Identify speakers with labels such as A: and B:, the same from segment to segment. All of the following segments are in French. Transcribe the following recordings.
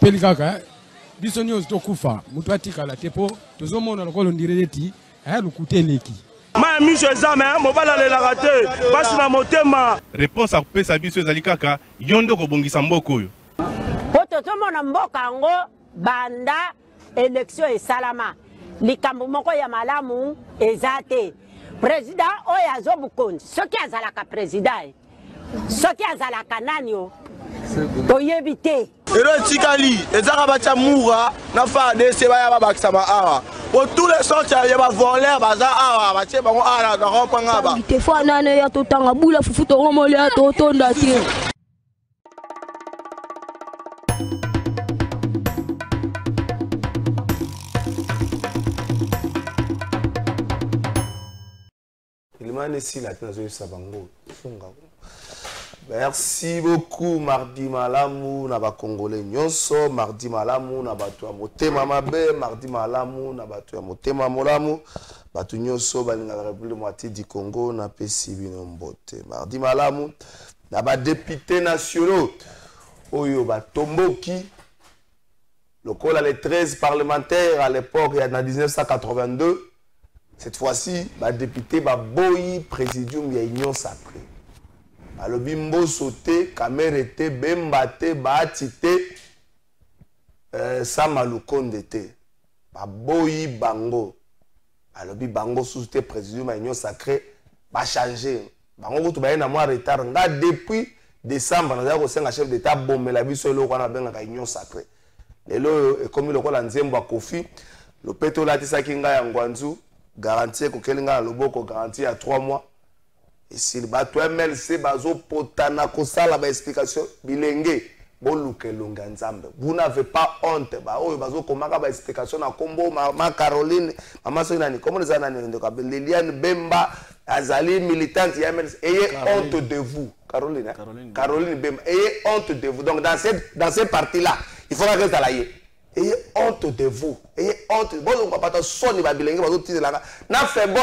A: Peli kaka biso nyos tokufa mutu atikala tepo tozomona lokolo ndireti lukuteleki
B: ma miso ezame mobala lelaka te basi na motema
C: réponse akopesa biso ezali kaka yo nde kobongisa mboka oyo
D: po tozomona mboka yango banda élection esalama likambo moko ya malamu eza te président oyo azobukonzi soki azalaka président soki azalaka nani o toyebi te
B: ero tikali ezaka batia mura na fa dese baya babakisama awa pour tous les sortes ya ba voler baza awa batie bango ala na kopanga ba
E: te fa nane ya totanga bula fufu to romole ya totonda te
F: Ilimane si la tnazo sabango songa. Merci beaucoup Mardi Malamu na ba Congolais nyonso, Mardi Malamu na batu ya motema mabe, Mardi Malamu na batu ya motema molamu, batu nyonso balinga la République moitié du Congo na pesi bino mbote. Mardi Malamu na ba députés nationaux oyo ba tomboki lokola les 13 parlementaires à l'époque il y a en 1982. Cette fois-ci, ba député ba boyi présidium ya union sacrée. Alobi mbo sauté, kamérete, bembate, baatite, samalukonde te. Ba boyi bango. Alobi bango sous-te présidium ya union sacrée, ba changer. Bango kutu ba na moi retard. Nga depuis décembre, na ko senga chef d'état bombe la biso lo kwa na benga ka union sacrée. Lelo ekomi lokola nzembo kofi, lo peto la tisaki nga ya ngwanzu. Garantie que quelqu'un a le beau garantie à 3 mois. Et si le bateau MLC bazo potana kosala ba explication bilenge boluke longa nzambe. Vous n'avez pas honte ba oyo bazo komaka ba explication na kombo mama Caroline mama so nani comment les anani ndoka Liliane Bemba azali militante ya MLC ayez honte de vous Caroline hein? Caroline Bemba ayez honte de vous. Donc dans cette partie là il faudra rester là. Ayez honte de vous. Ayez honte. Bon, on va pas sonner babilenge, on va tout là. Na faible,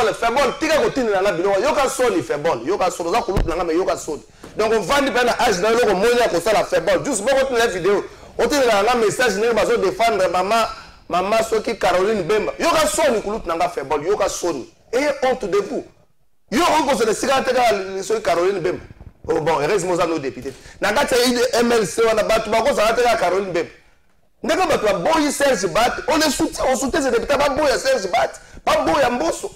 F: tika côté na la bilongo. Yoka sonner faible. Yoka sonner, ça coule na mais yoka sonner. Donc on vend du pendant âge dans le moyen comme ça la faible. Juste bon on la vidéo. On tire la message ne pas défendre maman soki Caroline Bemba. Yoka sonner coule na faible. Yoka sonner. Ayez honte de vous. Yo on se le cigarette soki Caroline Bemba. Oh bon, heureusement ça nos députés. Na kati MLC on a battu ba ko ça la Caroline Bemba. N'est pas que boy Serge Bat, on soutient ces députés, pas boy Serge Bat, pas boy Amboso.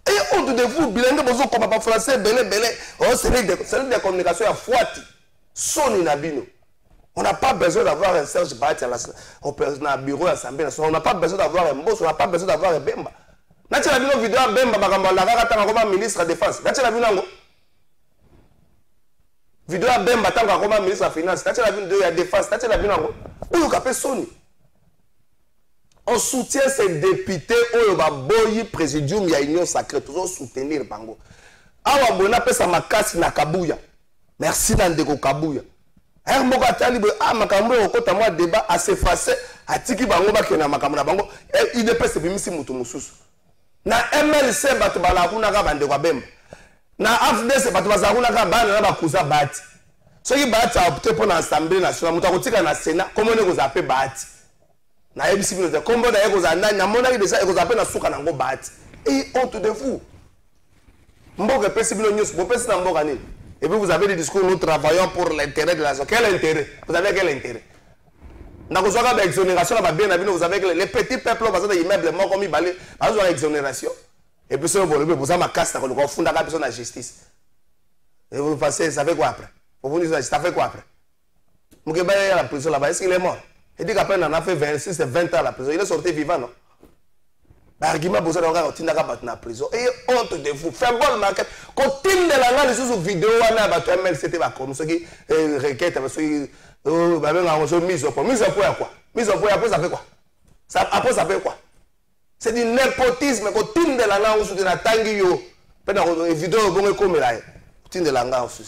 F: Et honte de vous, bilingue, bozo comme pas français, belé, oh c'est des communications à fouati, soni nabino. On n'a pas besoin d'avoir un Serge Bat à bureau assemblée nationale, on n'a pas besoin d'avoir un Mbosso, on n'a pas besoin d'avoir un Bemba. N'a-t-il la vidéo vidéo à Bemba, la rata comme ministre de la Défense, n'a-t-il la vidéo vidéo à Bemba tant comme ministre de la Finance, n'a-t-il la vidéo à la Défense, n'a-t-il la vidéo on soutient ces députés au Baboyi présidium ya union sacrée toujours soutenir bango. Awa bona pesa makasi na Kabuya. Merci Nandeko Kabuya. Hermoko atali bo makambo okota moi débat à s'effacer atiki bango ba kena makambo na bango il ne peut se bimisi mutu mususu. Na MLC bato bala kuna ka bande kwa Bemba. Na AFDC bato bazakuna ka bana na bakuza bati. Ce qui bat à opter pour l'Assemblée nationale, nous avons dit qu'à Sénat, comment nous appelons Bati. Nous avons dit que comment nous appelons Bati. Nous avons dit que nous appelons Bati. Et honte de vous. Et puis vous avez des discours, nous travaillons pour l'intérêt de la nation. Quel intérêt? Vous avez quel intérêt? Nous avons une exonération, vous avez les petits peuples, vous avez des immeubles morts comme ils balent, vous avez une exonération. Et puis vous avez ma casse, vous avez fondé la justice. Et vous pensez, ça fait quoi après? Vous vous dites, ça fait quoi après? Moukeba est à la prison là-bas, est-ce qu'il est mort? Il dit qu'après, on a fait 26 et 20 ans à la prison. Il est sorti vivant, non? Argument pour ça, on a tinda battu na prison. Et honte de vous. Fait bon market. Quand tinda la ngana sur vidéo, on a battu ML, c'était pas comme ça qui requête, parce que bah ben on a mise au point. Mise au point quoi? Mise au point après ça fait quoi? Ça après ça fait quoi? C'est du népotisme. Quand tinda la ngana sur na tangi yo. Pendant une vidéo bon comme là. Tinda la ngana sur.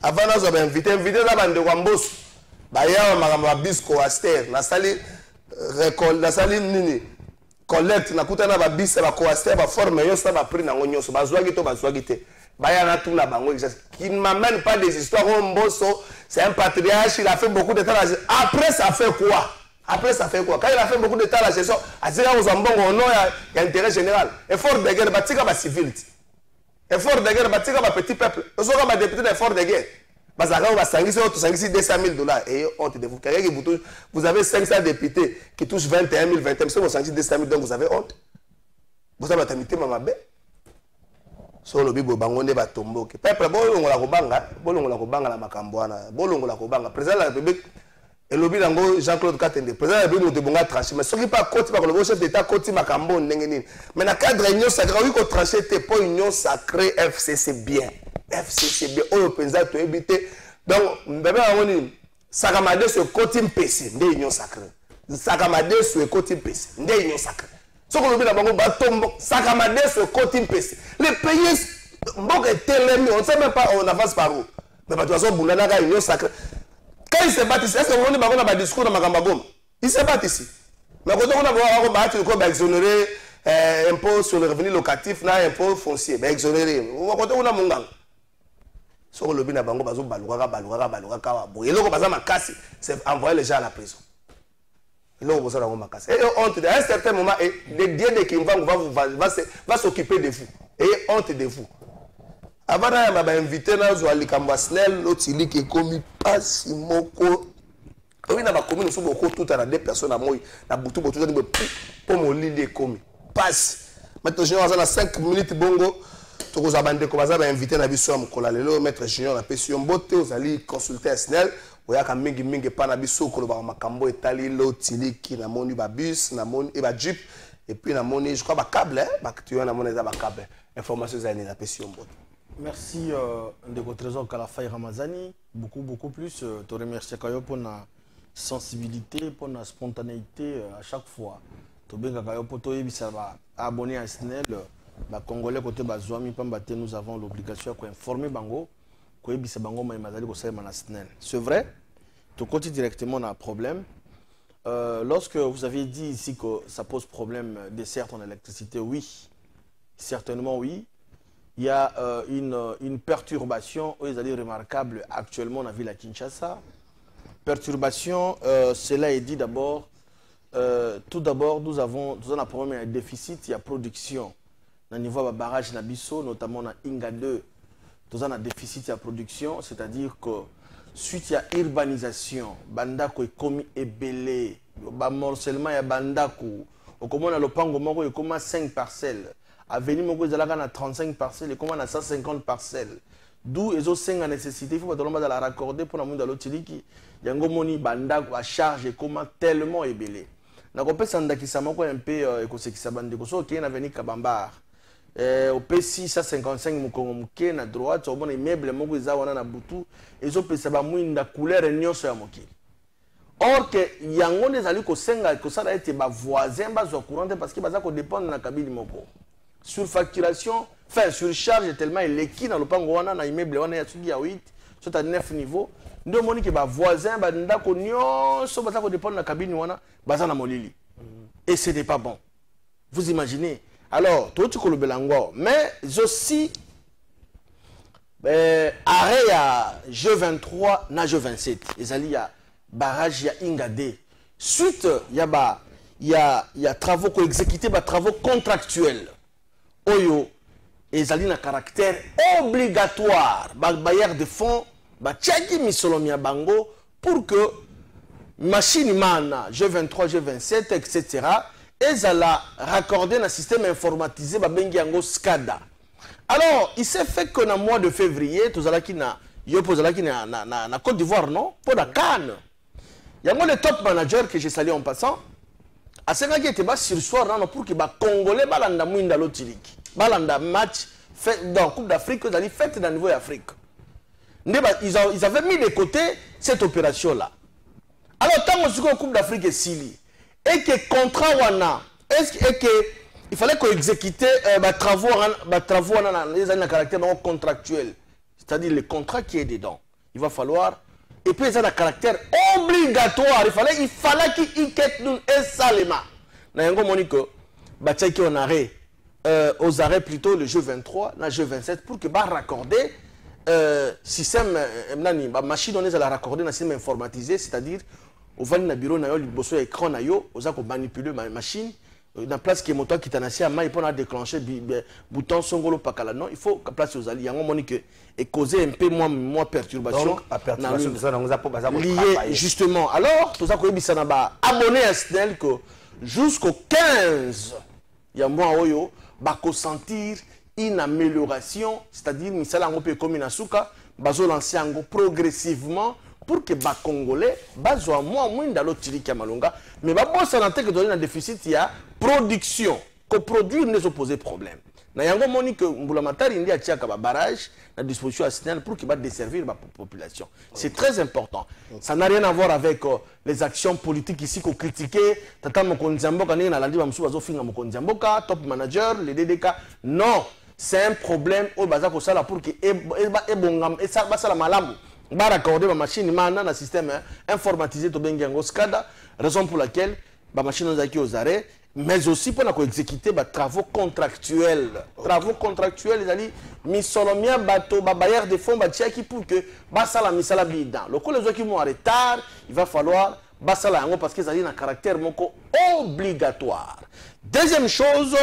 F: Avant nous avons invité la bande de Wambos. Bah ya ma bisco aster. La salle récolte, la salle nini. Collecte na kutana ba bis ba coaster ba forme yo ça ba prix na ngonyo so ba zwagi to ba zwagi te ba ya na tout na bango qui ne m'amène pas des histoires au Mbosso c'est un patriarche il a fait beaucoup de temps après ça fait quoi quand il a fait beaucoup de temps la gestion azira aux ambongo au nom ya intérêt général effort de guerre batika ba civilité effort de guerre batika ba petit peuple ozo ka ba député d'effort de guerre Bazaka va s'engager autour de $200,000 et honte de vous. Vous avez 500 députés qui touchent 21 000, 21 000, vous s'engager $200,000 donc vous avez honte. Vous avez tamité mamabé. So le bibo bangonde ba tombo ke. Peuple bolongo la kobanga na makambwana. Bolongo la kobanga. Président de la République et le bilango Jean-Claude Katende. Président de la République nous devons trancher mais ce qui pas côté par le chef d'état côté makambo ndengeni. Mais na cadre union sacrée oui ko trancher te pour union sacrée FCC bien. FCCB au président to éviter donc bébé on sakamade ce côté PC ndé union sacrée sakamade ce côté PC ndé union sacrée ce qu'on oublie bango batombo sakamade ce côté PC les pays mboka telemi on ne sait même pas on avance par où mais ba tozo bundana ka union sacrée quand il se bat ici est-ce que on bango na ba discours na makamba goma il se bat ici mais quand on a ba battre ko ba exonérer impôt sur le revenu locatif na impôt foncier ba exonérer quand on a monganga sur le bina bango bazo baluka kawa boye loko baza makasi c'est envoyer les gens à la prison loko boza bango makasi et honte à un certain moment et le dieu de Kimvangu va s'occuper de vous et honte de vous avant na ba inviter na zo alikamba snell lotili ki komi pasi moko oui na ba commune so boko tout à deux personnes à moi na butu botu de pour molili komi passe maintenant je vais 5 minutes bongo tous les bandés comme ça va inviter na biso mkola lelo maître junior na pesi mbote aux ali consulter SNEL oya ka mingi pa na biso ko ba makambo etali lotili ki na moni ba bus na moni e ba jeep et puis na moni je crois ba câble ba tu na moni za ba câble information za ni na pesi mbote.
G: Merci Ndeko Trésor Kalafay Ramazani beaucoup plus te remercier kayo pour na sensibilité pour na spontanéité à chaque fois to benga kayo pour to yebisa ba abonné à SNEL. Les Congolais côté Bazouami Pambate, nous avons l'obligation d'informer Bango que Bango Maïmazali c'est vrai, tu continues directement un problème. Lorsque vous avez dit ici que ça pose problème des certes en électricité, oui, certainement oui. Il y a une perturbation remarquable actuellement dans la ville de Kinshasa. Perturbation, cela est dit d'abord. Tout d'abord, nous avons un problème de déficit, il y a production. Au niveau de barrage Nabiso, notamment dans Inga 2, nous avons un déficit de production, c'est-à-dire que suite à l'urbanisation, Bandako est commis et belé, le morcellement est Bandako, au commun à l'Opango Moko est comme 5 parcelles, à Veni Moko est à 35 parcelles, et comme à 150 parcelles. D'où ils ont 5 nécessité, il faut que la raccorder pour la monde de l'Otiliki, Yango Moni Bandako à charge et comment tellement est belé. N'a pas pensé que ça m'a un peu écosé qui s'abandonne, so qui est venu Kabambar. Au P6 155 mukongo na droite au bon immeuble moko wana na butu ezo pesa ba mwinda couleur nyonso ya mokili. Or que yango nezali ko senga ko sala ete ba voisin ba zo courante parce que baza ko dépendre na kabili moko. Surfacturation, enfin surcharge tellement eleki na lopango wana na immeuble wana ya tsugi ya 8 soit à 9 niveaux. Ndo moni ke ba voisin ba ndako nyonso baza ko dépendre na kabini wana baza na molili. Et ce n'est pas bon. Vous imaginez. Alors, tout le belango, mais aussi, arrêt à G23, na G27, il y a barrage, il y a Ingade. Suite, il y a travaux qui exécutés, travaux contractuels. Oyo, il y a un caractère obligatoire, bailleur de fonds, tchaki misolomia bango, pour que machine man, G23, G27, etc., et allaient raccorder un système informatisé Bengiango SCADA. Alors, il s'est fait que dans le mois de février, tout ça qui na Côte d'Ivoire, non? Pour la Cannes. Il y a le top manager que j'ai salué en passant. à ce qui était bas sur soir pour que les Congolais balanda mwinda lotiliki balanda match fait dans Coupe d'Afrique ils allaient fait dans le niveau d'Afrique. Ils avaient mis de côté cette opération là. Alors tant que la Coupe d'Afrique est sili et que contrat wana et que il fallait qu'on exécute les travaux les années caractère contractuel, c'est-à-dire le contrat qui est dedans. Il va falloir et puis ça a un caractère obligatoire. Il fallait qu'il quitte nous et salema. N'ayant monique bâti on arrêt aux arrêts plutôt le jeu 23, le jeu 27 pour que bah raccorder système machine on est à la raccorder dans un système informatisé, c'est-à-dire au van na bureau na yo liboso écran na yo oza ko manipuler ma machine na place qui est moteur qui t'anasia ma il peut déclencher bouton songolo pakala non il faut que place aux alliés yango monique et causer un peu moins perturbation.
F: Donc la perturbation ça nous a pas
G: lié justement. Alors tout ça ko yebisa na ba abonné à Snell que jusqu'au 15 ya mois oyo ba ko sentir une amélioration, c'est-à-dire misala ngo pe comme inasuka bazo lancer ngo progressivement pour que les Congolais soient moins dans l'autre tiriki à Malonga, mais si on a un déficit, il y a production. Coproduire n'est pas posé problème. Il y a un barrage à disposition à Sénal pour qu'il va desservir la population. C'est très important. Ça n'a rien à voir avec les actions politiques ici qu'on critique. Tata Mokondiamboka, top manager, les DDK. Non, c'est un problème au bazar pour que ça malamu. Va raccorder ma machine maintenant dans système informatisé to bengango SCADA, raison pour laquelle ma machine nous a qui aux arrêts, mais aussi pour exécuter des travaux contractuels. Travaux contractuels, ils allaient misolomia bateau, bailleur de fonds, qui pour que basala misala bidan. Le coup les autres qui vont en retard, il va falloir basala yango parce qu'ils allaient un caractère moko obligatoire. Deuxième chose,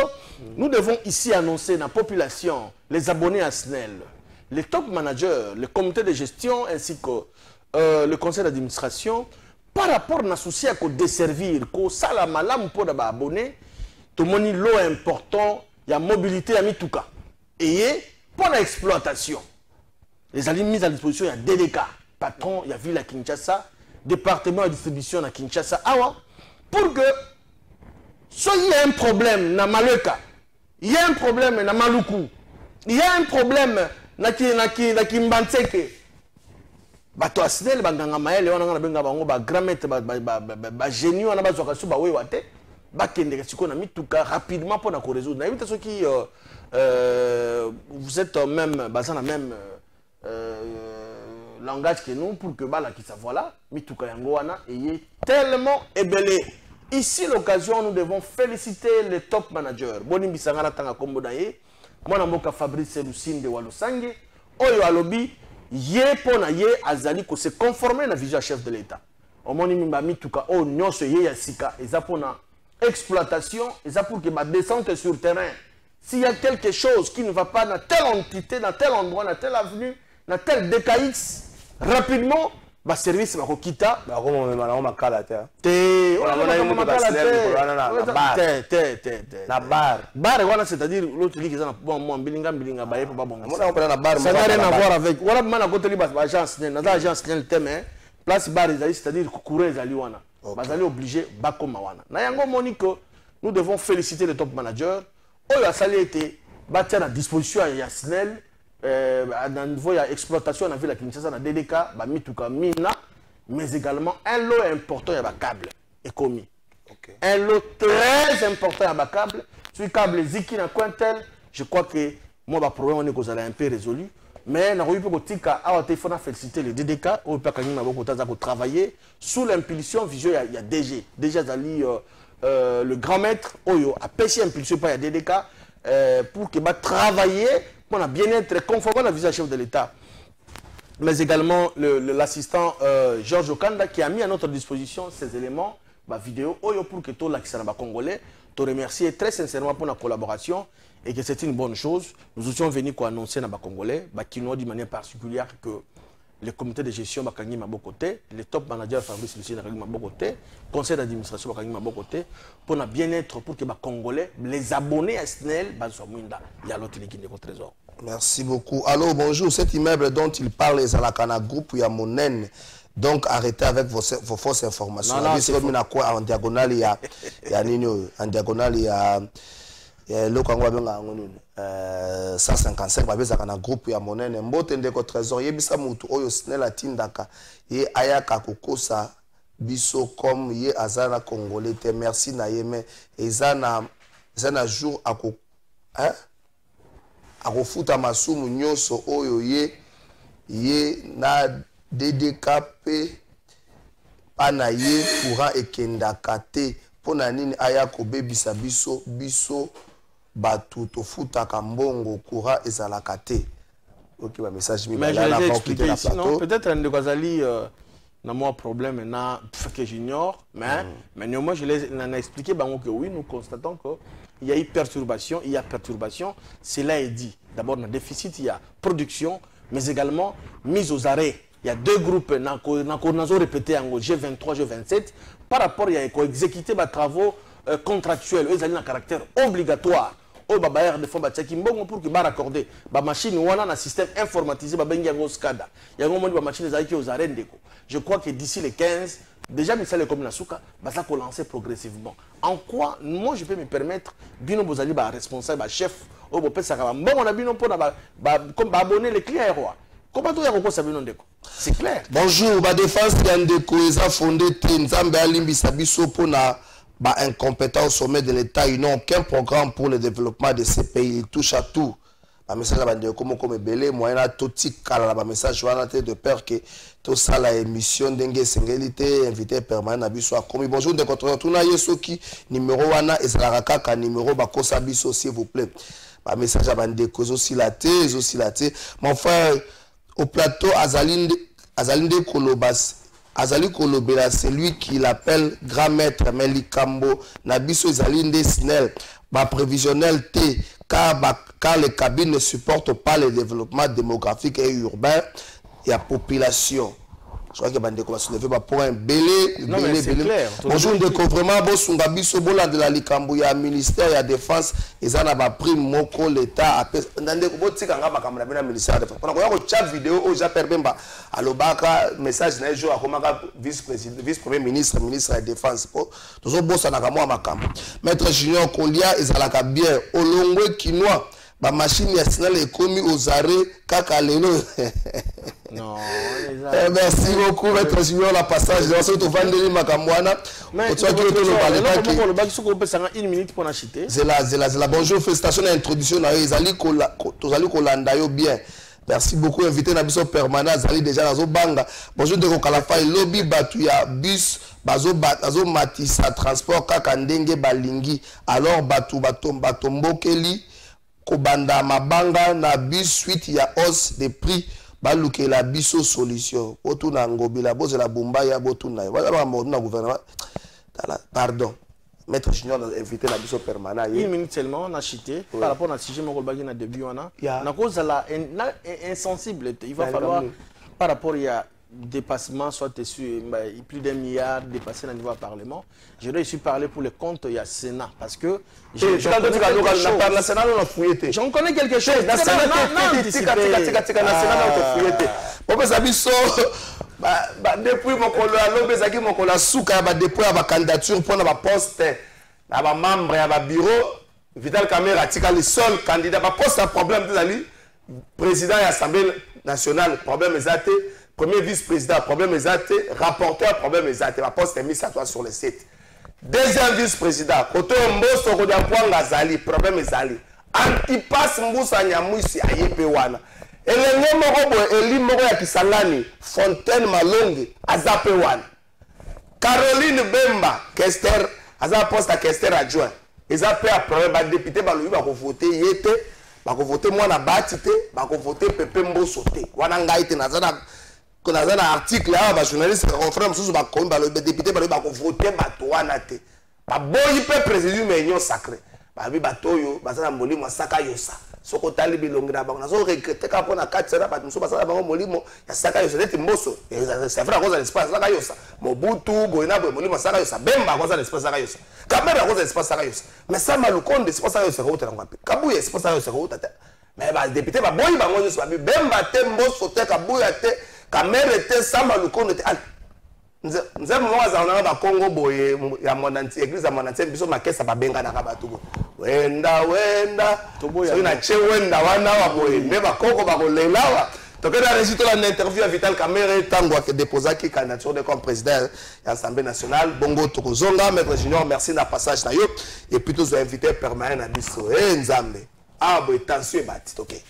G: nous devons ici annoncer à la population, les abonnés à SNEL. Les top managers, le comité de gestion ainsi que le conseil d'administration, par rapport à souci à desservir, que ça la malam pour les abonnés, tout le monde l'eau important, il y a mobilité à Mitouka. Et pour l'exploitation, les alliés mis à disposition, il y a DDK, patron, il y a ville à Kinshasa, département de distribution à Kinshasa, pour que soit il y a un problème dans Maleka, il y a un problème dans Maluku, il y a un problème na Kimbanseke bato asnel banganga maele wana ngana benga bango ba grammaire ba génie wana bazwaka su ba wewa te ba kende siko na mituka rapidement pour na ko résoudre na éviter ceux qui vous êtes même basé dans même langage que nous pour que bala qui ça voilà mituka yango wana est tellement ébélé. Ici l'occasion nous devons féliciter les top managers boni bisangana tanga kombo na ye moi namoka Fabrice Lucine de Walosange oyo alobi ye pona ye azali ko se conformer à la vision chef de l'État omoni mimba mituka o nyonso ye ya sika eza pona exploitation eza pour que ba descente sur terrain s'il y a quelque chose qui ne va pas dans telle entité dans tel endroit dans telle avenue dans tel DKX rapidement ba service ba kokita
F: ba ko mo mema na makala te
G: na bar wana c'est-à-dire l'autre ligue ça bon bilinga ba yepa ba bon ça n'a rien à voir avec voilà mana côté liba agence na agence le thème place bar c'est-à-dire courir les ali wana bazali obligé ba koma wana na yango moniko nous devons féliciter les top managers oyo asali été ba à disposition ya SNEL dans le niveau d'exploitation, on a vu la Kinshasa, dans DDK, Mituka, Mina, mais également un lot important, il y a un câble économie. Un lot très important, il y a un câble. Sur le câble Ziki, dans Cointel, je crois que moi, le problème, on est un peu résolu. Mais on a eu il faut féliciter le DDK, on a travaillé sous l'impulsion visuelle, il y a DG. Déjà, le grand maître, Oyo, a pêché impulsion par le DDK pour qu'il va travailler. On a bien être conforme à la vision chef de l'État. Mais également l'assistant Georges Okanda qui a mis à notre disposition ces éléments, ma vidéo, pour que tout le Congolais te remercie très sincèrement pour la collaboration et que c'est une bonne chose. Nous étions venus pour annoncer à Congolais, qui nous dit de manière particulière que le comité de gestion Bakangi Mabokote, les top managers Fabrice Lucien Mabokote, conseil d'administration Bakangi Mabokote, pour le bien-être pour que les Congolais, les abonnés à SNEL, il y a l'autre liquide de trésor.
F: Merci beaucoup. Allô, bonjour. Cet immeuble dont il parle est à la Cana Group, il y a Monen. Donc arrêtez avec vos fausses informations. C'est comme en diagonale, il y a en diagonale, il y a le Congo 155 babeza kana groupe ya monene mbote ndeko trésor yebisa mutu oyo snela tindaka ye ayaka kokosa biso comme ye azana congolais te merci na yeme ezana jour ako akofuta masumu nyonso oyo ye na DDKP pana ye courant ekendaka te pona nini aya kobebisa biso batu tofutaka mbongo courant ezalaka te. Ok, ba message
G: mais je l'ai expliqué ici, non? Peut-être un de Gazali n'a pas problème maintenant que j'ignore, mais néanmoins je l'ai expliqué que oui, nous constatons qu'il y a eu perturbation, cela est dit. D'abord, dans le déficit, il y a production, mais également mise aux arrêts. Il y a deux groupes, nous avons répété en G23, G27, par rapport à exécuter des travaux contractuels, ils ont un caractère obligatoire. Ils ont pour que raccorder la machine ou un système informatisé, SCADA. Il y a des machines aux arrêts. Je crois que d'ici les 15, déjà, Michel comme Nasuka, ça va lancer progressivement. En quoi, moi, je peux me permettre, Bino Bozali, responsable, chef, on a bien comme abonner les clients. Comment tu as ça c'est clair.
F: Bonjour, ma défense Yandeko, ils ont fondé Nzambe Alimbi Sabiso pour na incompétent au sommet de l'État. Ils n'ont aucun programme pour le développement de ces pays. Ils touchent à tout. Le message de comme belé, moyen totique kala la message de peur que tout ça la émission dengue singélité invité permanent na biso comme bonjour de contre tuna yesoki numéro wana ezalaka ka numéro bakosa biso s'il vous plaît. Le message de cause aussi la mon frère au plateau Azalinde Kolobas Azali Kolobela, c'est lui qui l'appelle grand maître Melikambo Nabiso Azalinde Snell prévisionnel T car les cabines ne supportent pas le développement démographique et urbain et la population. Je crois que Bandeko va se lever pour un belé. Bonjour, vraiment, Bosunga Biso, Bola de la Likambo, il y a ministère, il y a défense, et ça n'a pas pris Moko, l'État. Ndeko Botika, ministère de défense. On a une chat vidéo au Japon Bemba, à l'Obaka, message d'un jour à Komaka, vice-premier ministre, ministre de la défense. Tous les boss, on a Makam. Maître Junior Kolia, ils ont bien. Olongwe Kinois, la machine nationale est commise aux arrêts, Kakaleno.
G: Non,
F: merci beaucoup, Maître Junior, la passage. Je vais vous vendre Makamwana.
G: Mais tu as une minute pour acheter.
F: C'est là. Bonjour, félicitations à l'introduction. Bien. Merci beaucoup, invité Nabiso permanent. Zali déjà dans Banga. Bonjour, de Kalafa, lobby, Batuya, bus, Bazo Matissa, transport, Kakandenge, Balingi. Alors, Batombo, Keli, Kobanda, Mabanga, na bus, suite, il y a hausse des prix. Baluke la biso solution. Otuna ngobi la bose la bomba ya botuna. Voilà ma gouvernement. Pardon. Maître Junior a invité la biso permanent.
G: Une minute seulement, on a chité. Par rapport à ce sujet, on a début. On a cause la insensible. Il va falloir, par rapport à dépassement, soit plus d'un milliard dépassé dans le niveau du Parlement. Je dois ici parler pour les comptes, il y a Sénat. Parce que j'en connais quelque chose.
F: Depuis mon depuis ma candidature pour ma poste, ma membre et ma bureau, Vital Kamerhe a le seul candidat. Ma poste a problème, président de l'Assemblée nationale, problème exact. Premier vice-président, problème exact. Rapporteur, problème exact. Ma poste est mise à toi sur le site. Deuxième vice-président, Koto Mboso Kodiapuan Gazali, problème exact. Antipas Mboussa Nyamousi Ayepewana. Et le numéro Eli Moro ya Kisangani, Fontaine Malonge, Azapewana. Caroline Bemba, Kester, Aza poste à Kester adjoint. Ezape a problème, député Baloui va voter Yete, va voter moi na Batite, va voter Pepe Mboso te. Wana ngaite nazana. Quand on a un article là, les journalistes confrères le député va voter Batouana te. Ba boyi peut présider mais union sacrée. Ba bi batoyo, bazana molimo saka yosa. Soko tali bilongi na bango. Nazo regretter ka pona 4 sera ba muso basala bango molimo ya saka yosa neti mboso. C'est vrai cause l'espace saka yosa. Mobutu boina bo molimo saka yosa. Bemba cause l'espace saka yosa. Kamera cause l'espace saka yosa. Mais ça malukonde espace saka yosa ko tela ngwapi. Kabuya espace saka yosa ko tata. Mais ba député ba boyi bango yosa ba Bemba te mboso te kabuya te Caméra était Samba Lukonde était nzembo moko azalaka na Congo boye ya monanti église ya monanti biso makesa babenga na kabatuko wenda soki na che wenda wana wa boye nde bakoko bakolelawa tokenda résultat la interview à Vital Kamerhe tango a déposé qui candidature comme président de l'Assemblée nationale bongo tokozonga maître Junior merci na passage na yo et puis tous invités permanents na biso nzambe boye tension bati OK.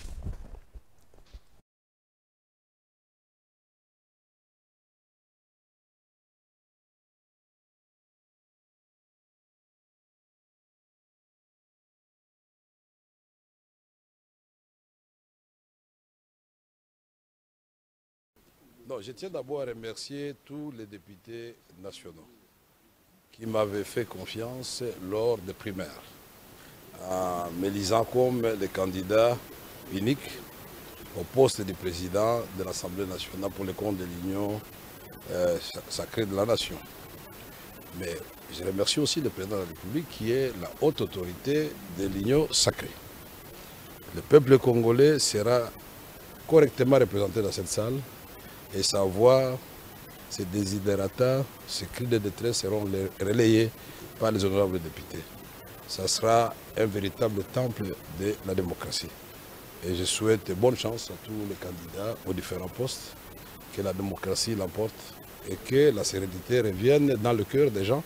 H: Non, je tiens d'abord à remercier tous les députés nationaux qui m'avaient fait confiance lors des primaires, en m'élisant comme le candidat unique au poste de président de l'Assemblée nationale pour le compte de l'Union sacrée de la nation. Mais je remercie aussi le président de la République qui est la haute autorité de l'Union sacrée. Le peuple congolais sera correctement représenté dans cette salle. Et sa voix, ses desiderata, ses cris de détresse seront relayés par les honorables députés. Ça sera un véritable temple de la démocratie. Et je souhaite bonne chance à tous les candidats aux différents postes, que la démocratie l'emporte et que la sérénité revienne dans le cœur des gens,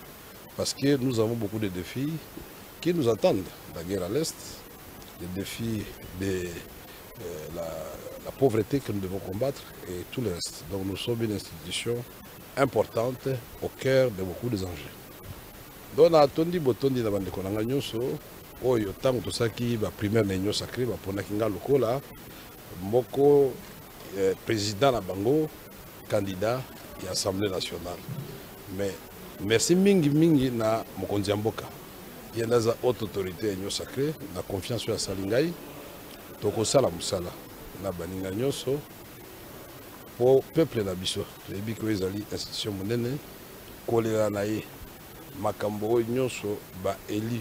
H: parce que nous avons beaucoup de défis qui nous attendent. La guerre à l'Est, les défis de la pauvreté que nous devons combattre et tout le reste. Donc nous sommes une institution importante au cœur de beaucoup des enjeux. Donc atondi botondi na bandeko nanga nyonso oyo tango tosaki ba primaire na union sacrée ba ponaki nga lokola moko président na bango candidat à l'Assemblée nationale. Mais merci mingi na mokonzi ya mboka. Il y a une haute autorité à union sacrée, la confiance sur la Salingai. Tokosala musala na baninga nyonso po peuple na biso lebi ko ezali institution monene kolela na ye makambo nyonso ba eli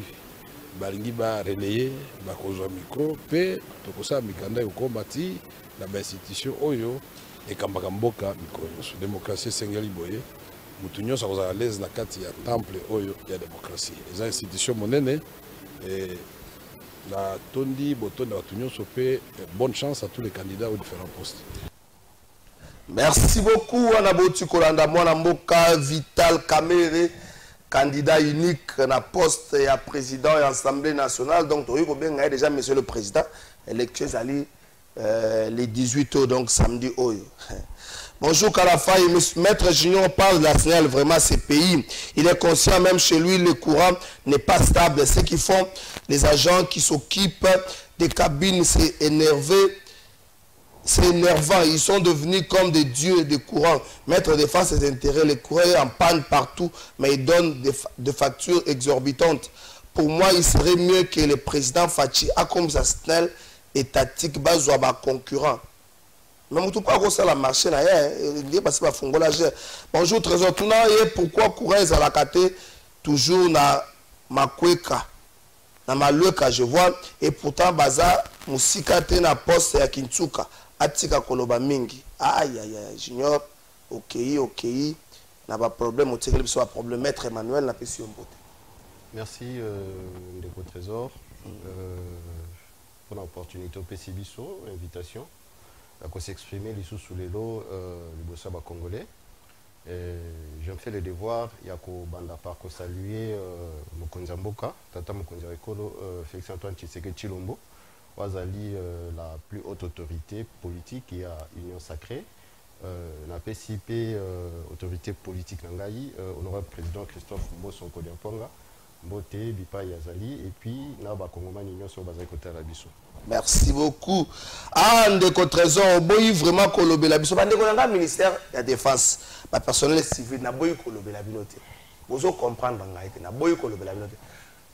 H: balingi ba relayer ba kozwa micro pe tokosala mikanda yokombati na ba institution oyo ekambaka mboka micro nyonso démocratie sengeli boye mutu nyonso akozala l'aise na kati ya temple oyo ya démocratie eza institution monene et la Tondi, Boton, bonne chance à tous les candidats aux différents postes.
F: Merci beaucoup, Anaboti Kolanda, Mboka, Vital Kamerhe, candidat unique na poste et à président et assemblée nationale. Donc, tu as déjà, monsieur le président, élections les 18 heures, donc samedi. Bonjour Kalafaye, maître Junior parle de la SNEL, vraiment ces pays. Il est conscient, même chez lui, le courant n'est pas stable. Ce qu'ils font, les agents qui s'occupent des cabines, c'est énervé. C'est énervant. Ils sont devenus comme des dieux de courant. Mettre des fois ses intérêts, les courants en panne partout, mais ils donnent des factures exorbitantes. Pour moi, il serait mieux que le président Fachi a comme sa SNEL étatique, basoaba concurrent. Mais tout pas ça la marché là il est passé par fongola. Bonjour trésor tuna pourquoi courage à la kate toujours na makweka na malweka je vois et pourtant baza musika te na poste ya Kintuka atika koloba mingi aïe junior OK na ba problème au tigre biso ba problème maître Emmanuel na pesi mbote.
I: Merci Ndeko Trésor pour l'opportunité au PC biso invitation à s'exprimer les sous les lots du Bossaba congolais. Je me fais le devoir, Yako Banda Parko saluer Mokonza Mboka, Tata Mokonza Rekolo, Félix Antoine Tshisekedi Tshilombo, Wazali la plus haute autorité politique et à Union Sacrée, la PCP autorité politique Nangaï, honorable président Christophe Mbosonko Diamponga, Mbote, Bipa Yazali, et puis Naba Kongoman Union sur Bazakota Rabiso.
F: Merci beaucoup. Ndeko Trésor, boy vraiment kolobé la biso. Ndeko nanga ministère de la défense, ba personnel civil na boy kolobé la binote. Vous comprendre ngaite na boy kolobé la binote.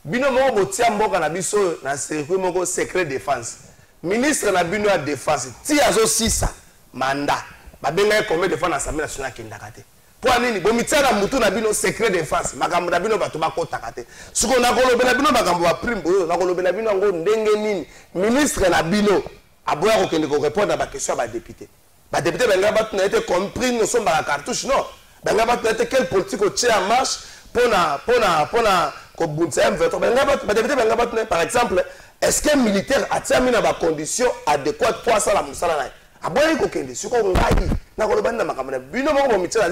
F: Bino mo botia mboka na biso na circuit moko secret défense. Ministre na bino ya défense, ti azo 6 mandat. Ba benga combien de fois na Assemblée nationale kindakate. Pour nini bomitia na mutu na bino secret défense, makambo na bino bato bakota kate. Suko na kolobela bino makambo ba prime boyo, na kolobela bino ngo ndenge nini ministre na bino aboya kokende ko répondre à ba question ba député. Les députés n'ont été compris, nous sommes dans la cartouche, non. N'ont été quelle politique au tient en marche pour par exemple, est-ce qu'un militaire a mis dans des conditions adéquates pour ça la moussala? Ah bon, il y a des choses qui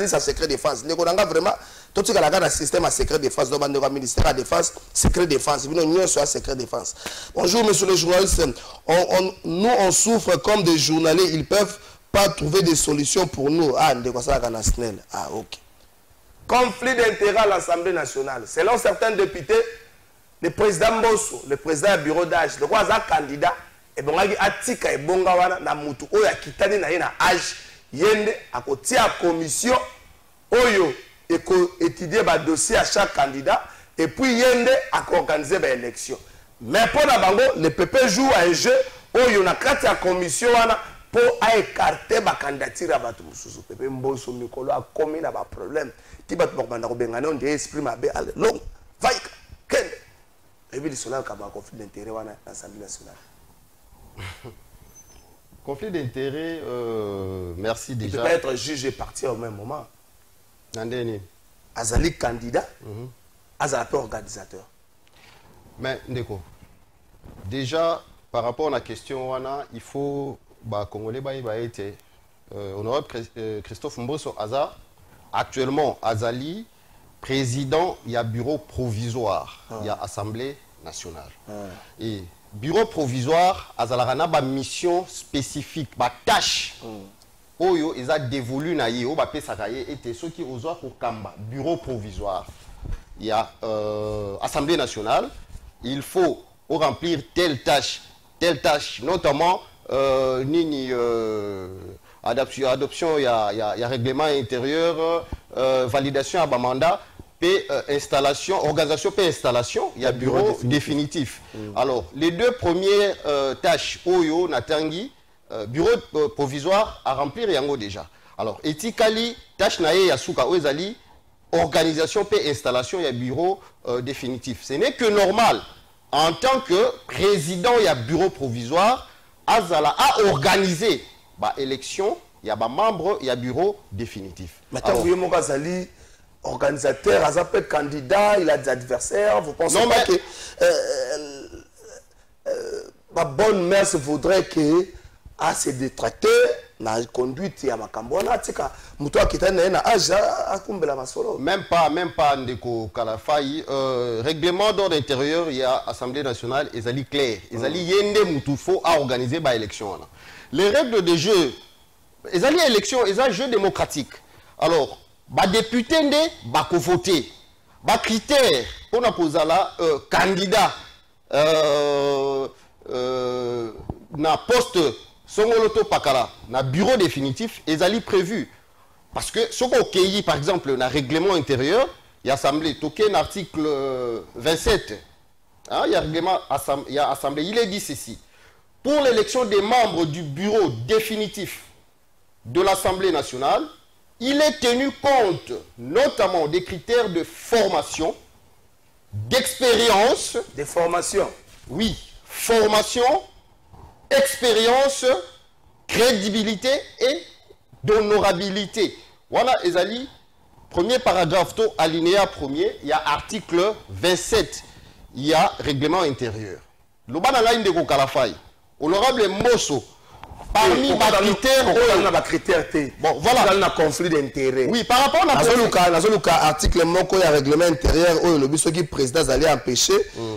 F: sont secret défense. Vraiment, tout ce qui est un système à secret défense, le ministère de la défense, secret défense. Nous sommes secret défense. Bonjour, monsieur le journaliste. Nous, on souffre comme des journalistes. Ils ne peuvent pas trouver des solutions pour nous. Ah, ok. Conflit d'intérêts à l'Assemblée nationale. Selon certains députés, le président Mbosso, le président du bureau d'âge, le roi candidat, et bon, il a tika et bongawana na mutu oyo akitani na yena âge yende akotia commission oyo étudier ba dossier à chaque candidat et puis yende organiser ba élection. Mais pour la bango, le PP joue un jeu oyo na kati ya commission wana pour écarter ba candidature à batu mususu. PP Mbosso mikolo a commis na ba problème. Ti batu banda ko bengana on esprit mabe ale long vai ken. Et puis le soleil ka ba conflit d'intérêt wana à l'Assemblée nationale.
I: Conflit d'intérêt, merci déjà.
F: Il peut pas être juge et parti au même moment.
I: Nandeni.
F: Azali candidat, Azali organisateur.
I: Mais, Ndeko, déjà, par rapport à la question, il faut que Congolais été honorable Christophe Mbosso Aza, actuellement, Azali, président, il y a bureau provisoire, il y a Assemblée nationale. Et bureau provisoire, Azalarana a une mission spécifique, une tâche. Oyo, ils ont dévolu na yé, oba pesakaye, et ceux qui osent pour Kamba, bureau provisoire. Il y a Assemblée nationale, il faut remplir telle tâche, notamment adoption, il y a règlement intérieur, validation à mandat. Installation, organisation et installation, il y a bureau définitif. Alors, les deux premières tâches, Oyo, Natangi, bureau provisoire à remplir yango déjà. Alors, Etikali, tâche nae Yasuka Oezali, organisation et installation, il y a bureau définitif. Ce n'est que normal, en tant que président, il y a bureau provisoire, Azala a organisé l'élection, il y a membre, il y a bureau définitif.
F: Maintenant, vous voyez, Azali, organisateur, Azapé candidat, il a des adversaires. Vous pensez pas que ma bonne mère se voudrait que à ses détracteurs, la conduite à ma cambona,
I: même pas Ndeko Kalafai. Règlement d'ordre intérieur, il y a Assemblée nationale, ils allaient clair. Ils allaient yende moutufo à organiser l'élection. Les règles de jeu, ils allaient élection, ils allaient jeu démocratique. Alors, les députés ne voter. Les critères pour poser candidat na poste Songoloto Pakala, na bureau définitif, ils allaient prévu. Parce que ce qu'on a par exemple, dans le règlement intérieur, il y a assemblée, toqué l'article 27. Il y a règlement, il y a assemblée, il est dit ceci. Pour l'élection des membres du bureau définitif de l'Assemblée nationale, il est tenu compte notamment des critères de formation, d'expérience.
F: Des formations.
I: Oui, formation, expérience, crédibilité et d'honorabilité. Voilà, Ezali, premier paragraphe, alinéa premier, il y a article 27, il y a règlement intérieur. L'Obana Laïn de Kokalafai, honorable Mbosso, parmi les critères,
F: bon, voilà. Il y a un conflit d'intérêt.
I: Oui, par rapport à
F: l'article moko ya règlement intérieur, où le biso qui président allait empêcher,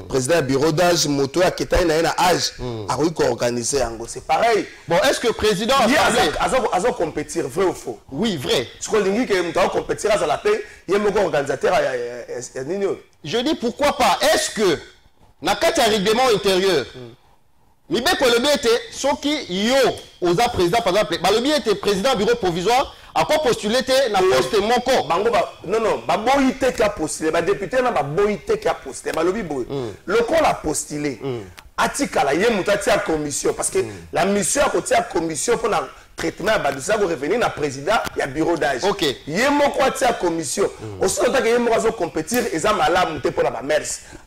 F: président bureau d'âge, moto à Keta na âge, à organiser en gros. C'est pareil.
I: Bon, est-ce que président
F: a compétir, vrai ou faux?
I: Oui, vrai.
F: Ce qu'on dit que nous compétir à la paix, il y a un organisateur à
I: je dis pourquoi pas. Est-ce que, dans le règlement intérieur, Mibeko le bien était, ceux qui yo aux président par exemple, le bien était président bureau provisoire, à quoi postuler na poste mon corps.
F: Non, boïté qui a postulé, député na boïté qui a postulé, lobby boy. Le corps a postulé. Atika la yé moutati à commission parce que la mission a côté à commission pour le traitement de dossier pour revenir na président, il y a bureau d'âge.
I: OK.
F: Yé mon quoi à commission. Aussi longtemps que yé mon compétir, ils ont malade monter pour la mers.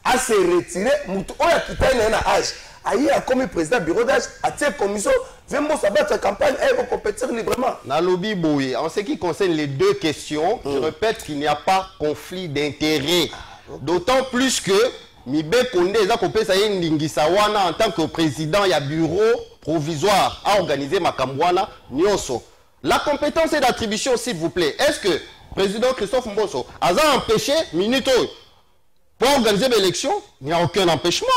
F: À se retirer, moutou oya kita na âge. aïe a commis président bureau d'âge a tiré commission vraiment ça battre campagne et va compétir librement.
I: Na lobby boy, en ce qui concerne les deux questions, je répète qu'il n'y a pas conflit d'intérêt. D'autant plus que Mibe Konde eza kopesa ye ndingisa wana en tant que président ya bureau provisoire à organiser Makambwana nyonso. La compétence et d'attribution, s'il vous plaît. Est-ce que président Christophe Mbosso a empêché Minuto pour organiser l'élection? Il n'y a aucun empêchement.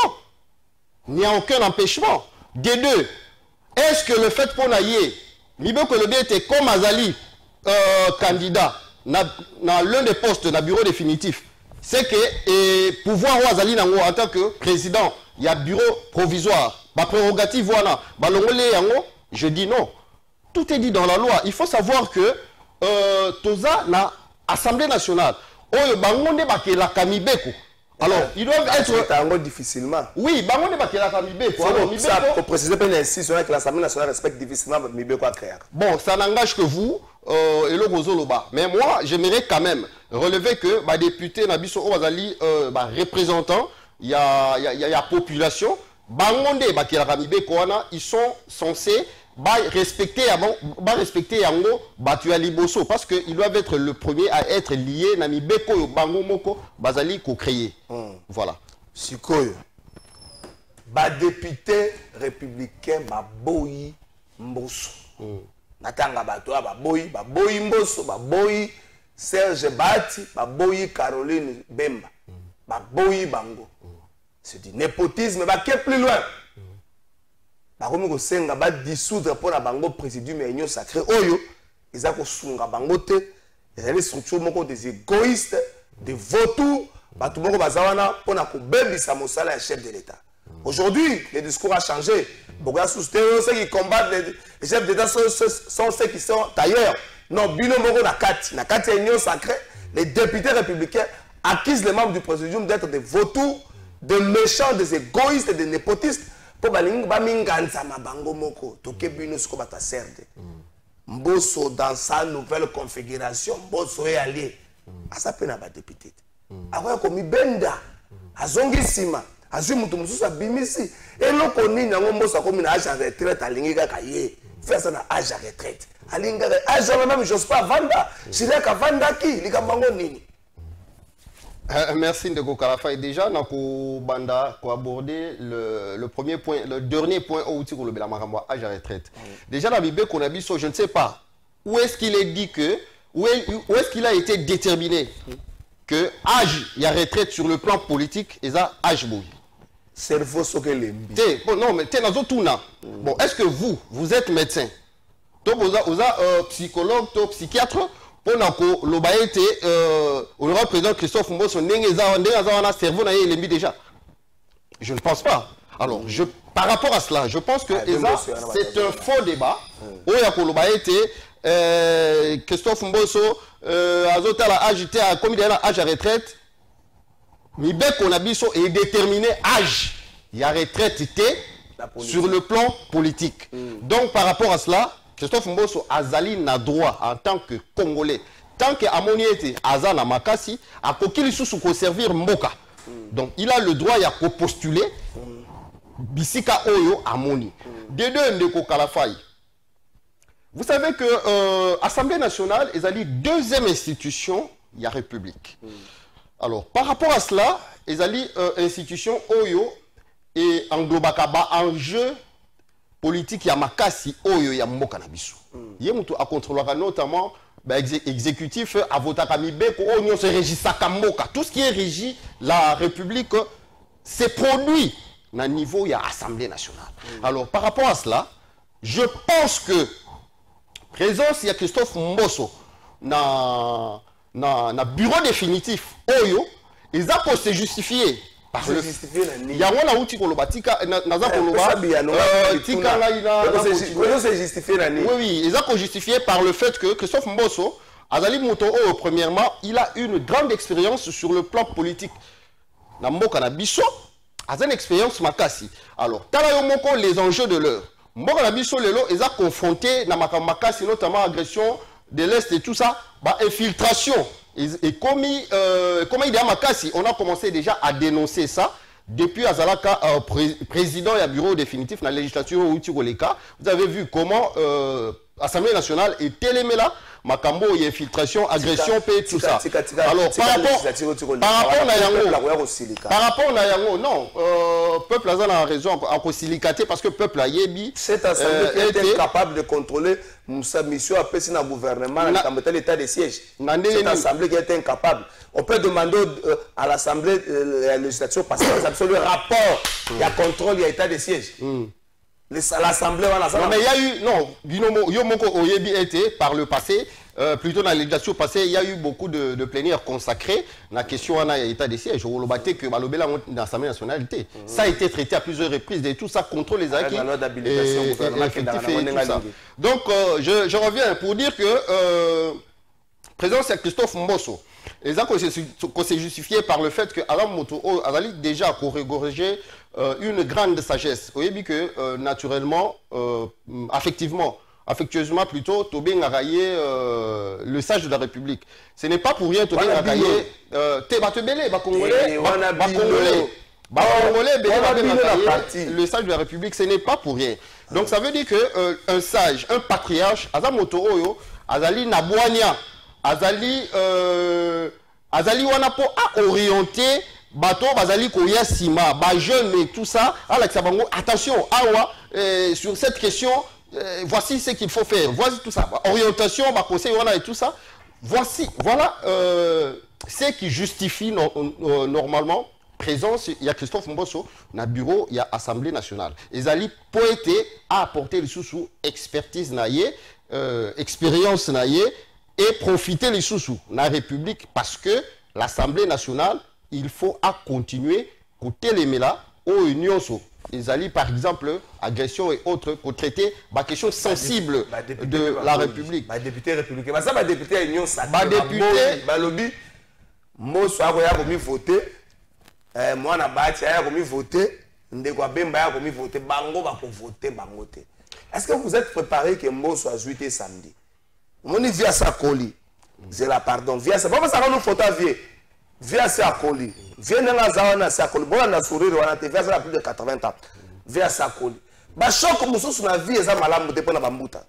I: Il n'y a aucun empêchement. Des deux, est-ce que le fait qu'on aille, Mibe Konde était comme Azali candidat dans l'un des postes dans le bureau définitif, c'est que pouvoir ou Azali en tant que président, il y a bureau provisoire. Ma prérogative, voilà. Je dis non. Tout est dit dans la loi. Il faut savoir que Toza na Assemblée nationale. Alors, ils doivent être
F: difficilement.
I: Oui, Bangonde Bakela Kamibeko.
F: Ça, pour préciser, que l'Assemblée nationale respecte difficilement Mibeko à créer.
I: Bon, ça n'engage que vous et le Gozoloba. Mais moi, j'aimerais quand même relever que les députés Nabiso Owazali, représentants, il y a population. Bangonde Bakela Kamibeko, ils sont censés respecter yango Batuali Bosso parce qu'ils doivent être le premier à être liés Nami Beko Bango Moko Bazali ko créé. Voilà.
F: Sikoyo. Ba député républicain Baboyi Mbosso. Natanga Batoa Baboyi Mbosso, Baboyi Serge Bati, Baboyi Caroline Bemba. Baboyi Bango. C'est du népotisme, mais qui est plus loin. Bakomi ko senga ba dissoudre pour la bango présidium et union sacrée oyo ils a ko sunga bango te les structures moko des égoïstes des vautours batu moko bazawana pour na ko bebisa mosala ya chef de l'état. Aujourd'hui le discours a changé. Boga sousté ceux qui combattent les chefs d'état sont ceux qui sont ailleurs. Non bino moko na kati union sacrée les députés républicains accusent les membres du présidium d'être des vautours, des méchants, des égoïstes, des népotistes. Mbosso dans sa nouvelle configuration, Mbosso est allié. À sa peine à député. Après, comme Benda, à Zongisima, à Zumutumus, à Bimisi, et l'on connaît Mbosso comme une âge à retraite à Linga Kaye, faire ça à âge à retraite. À Linga, âge à même, je sais pas, Vanda, c'est là qu'à Vanda qui, les Gambango Nini.
I: Merci Ndeko Kalafay. Déjà, nous avons abordé le premier point, le dernier point où on a âge à retraite. Déjà, dans la Bible, je ne sais pas où est-ce qu'il est dit que, où est-ce qu'il a été déterminé que âge à retraite sur le plan politique est âge beau.
F: Cerveau sokelé.
I: Bon, non, mais bon, est-ce que vous êtes médecin? Vous êtes psychologue, psychiatre? Pour le baïté, on aura président Christophe Mbosso, cerveau déjà. Je ne pense pas. Alors, par rapport à cela, je pense que c'est un faux débat. Où il y a le baïté, Christophe Mbosso, Azota a agité à combien d'âge à retraite. Mais qu'on a biso est déterminé âge. Il y a retraite sur le plan politique. Donc, par rapport à cela, Christophe Mbosso Azali n'a droit en tant que Congolais, tant que Amoniete Azana Makasi, à kokili sous servir Mboka. Donc il a le droit à postuler Bisika Oyo Amoni. De deux Ndeko Kalafay. Vous savez que Assemblée nationale est la deuxième institution, il y a République. Alors par rapport à cela, il y a institution Oyo et Anglobakaba enjeu politique ya makasi oyo ya mboka na biso. Yemutu a contrôlera notamment exécutif à votaka mibeko oyo se régisaka mboka. Tout ce qui est régi la République c'est produit na niveau ya Assemblée nationale. Alors par rapport à cela, je pense que présence ya Christophe Mbosso na bureau définitif oyo ils a pour se justifier. Il y a un outil pour le batika, oui, ils ont justifié par le fait que Christophe Mbosso, Azali Moto, premièrement, il a une grande expérience sur le plan politique. Namboka na biso, a une expérience makasi. Alors, Talayomoko, les enjeux de l'heure. Mboka na biso lelo, ils ont confronté na makasi, notamment agression de l'Est et tout ça, infiltration. Et comme il y a Makasi, on a commencé déjà à dénoncer ça depuis Azalaka, président et bureau définitif dans la législature Outi-Goleka, vous avez vu comment l'Assemblée nationale est télémélée, Makambo, il y a infiltration, agression, paix, tout ça. Alors, par rapport à Yango, non, peuple a raison en silicaté parce que peuple a yébi.
F: Cette assemblée qui est incapable de contrôler sa mission à passer dans le gouvernement, dans l'état de siège. Cette assemblée qui est incapable. On peut demander à l'assemblée la législature parce que le rapport, il y a contrôle, il y a état de siège. L'assemblée,
I: non, mais il y a eu, non, Yomoko Oyebi était par le passé, plutôt dans la législature passée, il y a eu beaucoup de plénières consacrées. La question en a état des sièges, on l'a que Malobela dans l'Assemblée nationale. Ça a été traité à plusieurs reprises et tout ça contrôle les acquis. Donc, je reviens pour dire que président c'est Christophe Mbosso. Les actes qu'on s'est justifié par le fait que Alam Moto a déjà corrigé une grande sagesse. Vous voyez que naturellement, affectueusement plutôt, Tobé a raillé le sage de la République. Ce n'est pas pour rien Tobé a raillé le sage de la République. Ce n'est pas pour rien. Donc ça veut dire que un sage, un patriarche, Azam Moto Oyo, Azali Nabouania, Azali Wanapo a orienté bateau Bazali Koya Sima, jeune et tout ça. Attention, Awa, sur cette question, voici ce qu'il faut faire. Voici tout ça. Orientation, conseil et tout ça. Voici, voilà ce qui justifie normalement présence. Il y a Christophe Mbosso, dans le bureau, il y a Assemblée nationale. Ezali poète a apporté le sous expertise naïe, expérience naïe. Et profiter les sous-sous dans la République parce que l'Assemblée nationale, il faut continuer côté les mélas aux unions. Ils allaient par exemple agression et autres pour traiter la question sensible de la République.
F: Député républicain. Ça, député union sacrée. Député lobby. Moi, je vais voter. Moi, je vais voter. Ndekwa Bemba va voter. Bango va voter. Est-ce que vous êtes préparé que moi soit joué samedi? On y via sa colis. C'est la pardon. Via ça. Pourquoi ça va nous photo vieux? Via sa colis. Via na sa colis. Bon, on a sourire, on a via ça plus de 80 ans. Via sa colis. Bah choc comme ça sur la vie, ça malam de pona bambuta.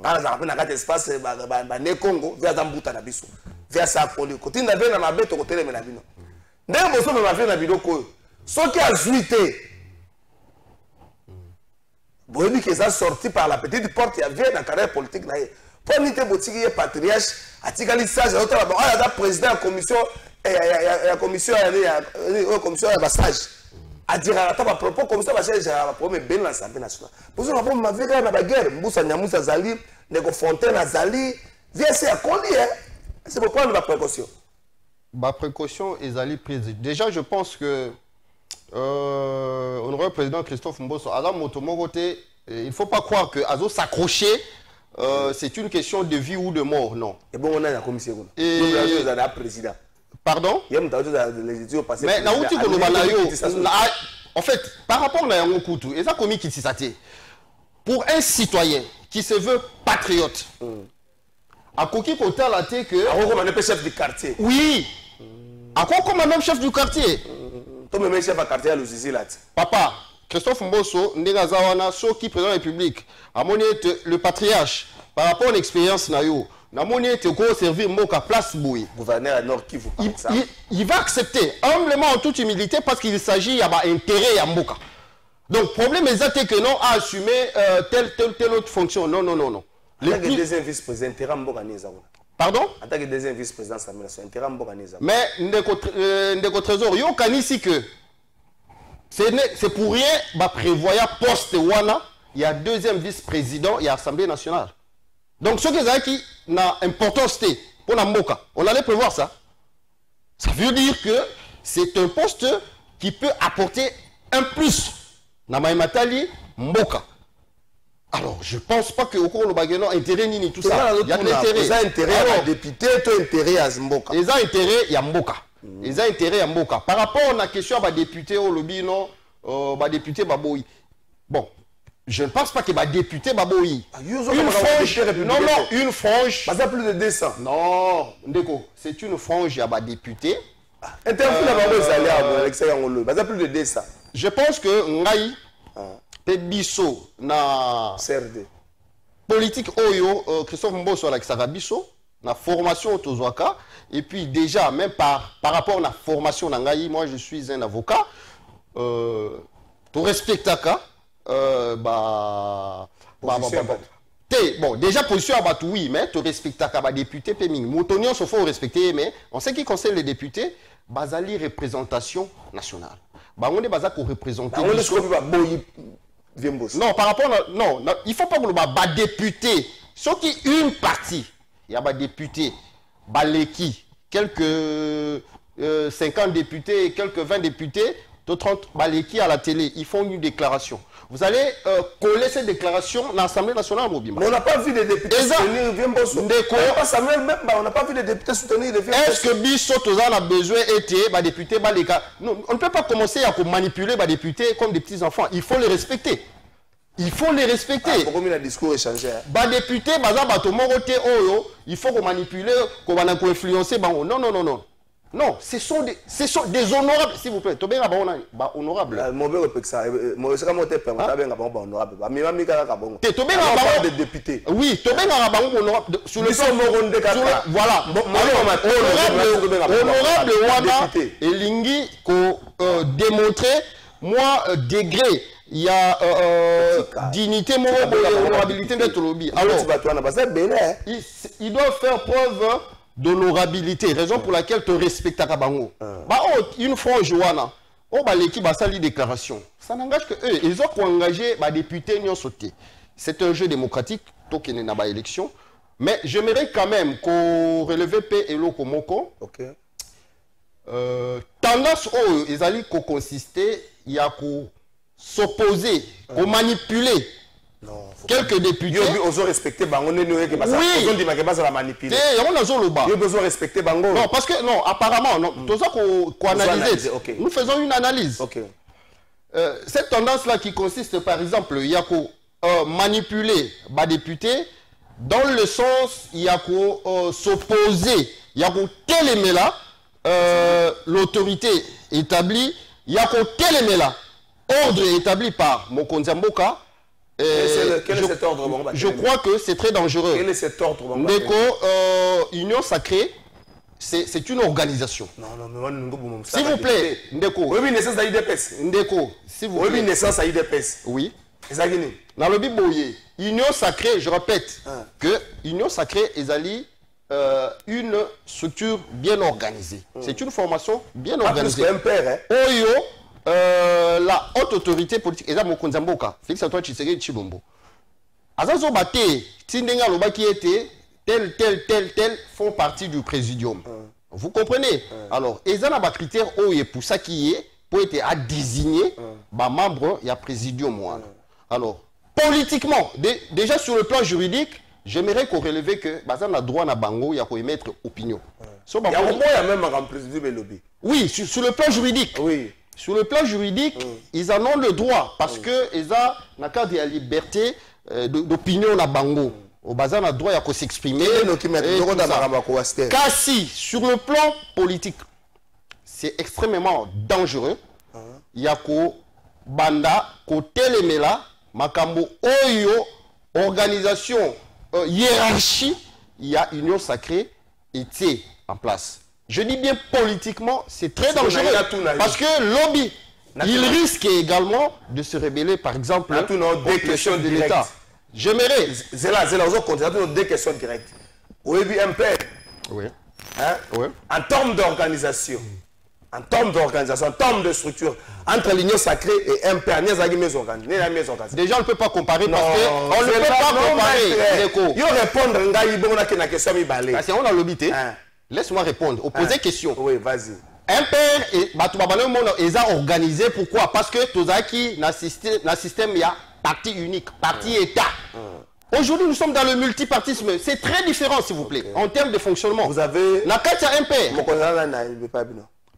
F: Bah ça rappelle na quatre espace bah né Congo, via zambuta na biso. Via sa colis. Côté na bien na mabeto côté le menabino. Ndé boso na vie na bidoko. Ce qui a zuité. Bon, dit que ça sorti par la petite porte, il y avait la carrière politique là. Pour nous, il patriarche, il sage, il président de la commission, la commission, la sage. A dire à la propos, comme ça, il va prendre bien l'Assemblée nationale. Pour ça, on m'a vu dans la guerre, Moussa Nyamoussa Zali, Nego Fontaine Zali, viens, c'est à coller. C'est pourquoi on a précaution.
I: Ma précaution est Zali prise. Déjà, je pense que honorable président Christophe Mbosso, Adam Motomogoté, il ne faut pas croire que Azo s'accrocher. C'est une question de vie ou de mort, non.
F: Et bon, on a la commission.
I: Et
F: président.
I: Pardon? Mais en fait, par rapport à Yango Koutou, et ça commis qui s'est pour un citoyen qui se veut patriote, à Koki Kota la té que.
F: À quoi comme chef du quartier?
I: Oui. À quoi comme même chef du quartier?
F: Toi même chef du quartier à l'Ouzizi là.
I: Papa. Christophe Mbosso, Ndegazawana, Soki, président de la République, a le patriarche, par rapport à l'expérience, servir Moka place Bouy.
F: Gouverneur à Nord Kivu.
I: Il va accepter, humblement, en toute humilité, parce qu'il s'agit d'intérêt à Moka. Donc, le problème est que non a assumé telle autre fonction. Non.
F: En tant que deuxième vice-président, intérêt à Moka.
I: Pardon?
F: En tant que deuxième vice-président, intérêt à Moka.
I: Mais, Ndeko Trésor, il y a ici que. C'est pour rien, prévoyant poste Wana, il y a deuxième vice-président, il y a Assemblée nationale. Donc, ce qui a importance pour la Mboka, on allait prévoir ça. Ça veut dire que c'est un poste qui peut apporter un plus. Namaïmatali, Mboka. Alors, je ne pense pas que au cours de Bageno, intérêt ni tout ça. Il y a de l'intérêt.
F: Il y a intérêt à député, il y a intérêt à Mboka.
I: Il y a intérêt à Mboka. Ils ont intérêt à Mboka. Par rapport à la question à député au lobby, non, député Baboui. Bon, je ne pense pas que député Baboui. Une frange, une frange.
F: Pas plus de 200.
I: Non, Ndeko, c'est une frange à député
F: Interview na bango ezali à Alexei Ngolo. Baza plus de 200.
I: Je pense que ngai pe biso na
F: CRD.
I: Politique oyo Christophe Mboso alakisaka biso na formation tozwaka et puis déjà même par rapport à la formation na ngai, moi je suis un avocat to respectaka bon, déjà position à Batou, oui, mais tu respectes ta député, Moutonion, il faut respecter, mais en ce qui concerne les députés, Bazali représentation nationale. On est basé pour représenter. Non, par rapport à. Non, il ne faut pas que nous député. Sauf qu'une partie, il y a des députés, Baleki, quelques 50 députés, quelques 20 députés, 30 Baleki à la télé, ils font une déclaration. Vous allez coller cette déclaration dans l'Assemblée nationale mobile.
F: Mais on n'a pas vu des députés soutenir Viemboso. On n'a pas vu des députés soutenir Viemboso.
I: Est-ce que Bisso a besoin d'être député? Non, on ne peut pas commencer à manipuler les députés comme des petits enfants. Il faut les respecter. Il faut les respecter.
F: Pourquoi le discours est changé?
I: Les députés, il faut manipuler, qu'on influencer. Non, non, non, non. Non, ce sont des honorables, s'il vous plaît. Tu es honorable.
F: Des députés.
I: Oui, tu es honorable. Sur le voilà. Honorable Wana et Lingi, démontrer, moi, degré. Il y a dignité, honorabilité de Tolobi. Alors, il doit faire preuve d'honorabilité, raison pour laquelle tu respectes Kabango. Une fois, Joana, l'équipe a sali déclaration. Ça n'engage que eux. Ils ont engagé les députés qui ont sauté. C'est un jeu démocratique, token n'a pas élection. Mais j'aimerais quand même qu'on relève P et Lokomoko.
F: Ok.
I: Tendance où ils allaient consister, il y a qu'on s'opposer, qu'on manipuler.
F: Non,
I: quelques députés.
F: Ils ont respecté Bango. Oui. Ils ont dit que ça manipuler. Ils ont respecté Bango.
I: Non, parce que, non, apparemment, non. Tout ça qu'on analyse.
F: Okay.
I: Nous faisons une analyse.
F: Okay.
I: Cette tendance-là qui consiste, par exemple, il y a qu'on manipuler les députés, dans le sens, il y a qu'on s'opposer, il y a qu'on télémer là, l'autorité établie, il y a qu'on télémer là, ordre établi par Mokonzi Mboka.
F: Quel est cet ordre?
I: Je crois que c'est très dangereux.
F: Quel est cet ordre?
I: Ndeko, Union Sacrée, c'est une organisation.
F: Non, mais
I: s'il vous plaît, Ndeko.
F: Oui, naissance à IDPS.
I: Ndeko, s'il vous plaît.
F: Oui, naissance à IDPS.
I: Oui. Dans le Biboye, Union Sacrée, je répète, que Union Sacrée est une structure bien organisée. C'est une formation bien organisée. Oyo, la haute autorité politique, Eza Mokonzi Mboka, Félix Antoine Tshisekedi Tshilombo. Azazo Bate, Tindenga Lobaki était tel font partie du présidium. Vous comprenez? Alors, Eza n'a pas critère Oye pour ça qui est, pour être à désigner, membre, il y a présidium. Alors, politiquement, déjà sur le plan juridique, j'aimerais qu'on relève que Bazan a droit à Bango, il y a qu'on émettre opinion.
F: Il y a même un présidium et lobby.
I: Oui, sur le plan juridique.
F: Oui.
I: Sur le plan juridique, ils en ont le droit parce que ils ont la liberté d'opinion à Bango. Au bazar, on a le droit de s'exprimer. Car si, sur le plan politique, c'est extrêmement dangereux, il y a ko banda, côté lemela, makambo oyo, organisation, hiérarchie, il y a union sacrée était en place. Je dis bien politiquement, c'est très dangereux. Parce que lobby, il risque également de se rebeller, par exemple,
F: contre des questions de l'État.
I: J'aimerais.
F: C'est là, deux questions directes. Oui, un père.
I: Oui.
F: Hein? Oui. En termes d'organisation, en termes de structure, entre l'union sacrée et un père, déjà
I: on ne peut pas comparer parce qu'on ne peut pas comparer.
F: Il répondre à la question.
I: On a l'obité. Laisse-moi répondre. Opposer question.
F: Oui, vas-y.
I: Un père, ils ont organisé. Pourquoi? Parce que Tozaki, dans le système, il y a parti unique, parti État. Aujourd'hui, nous sommes dans le multipartisme. C'est très différent, s'il vous plaît, en termes de fonctionnement.
F: Vous avez.
I: Nakati a un père.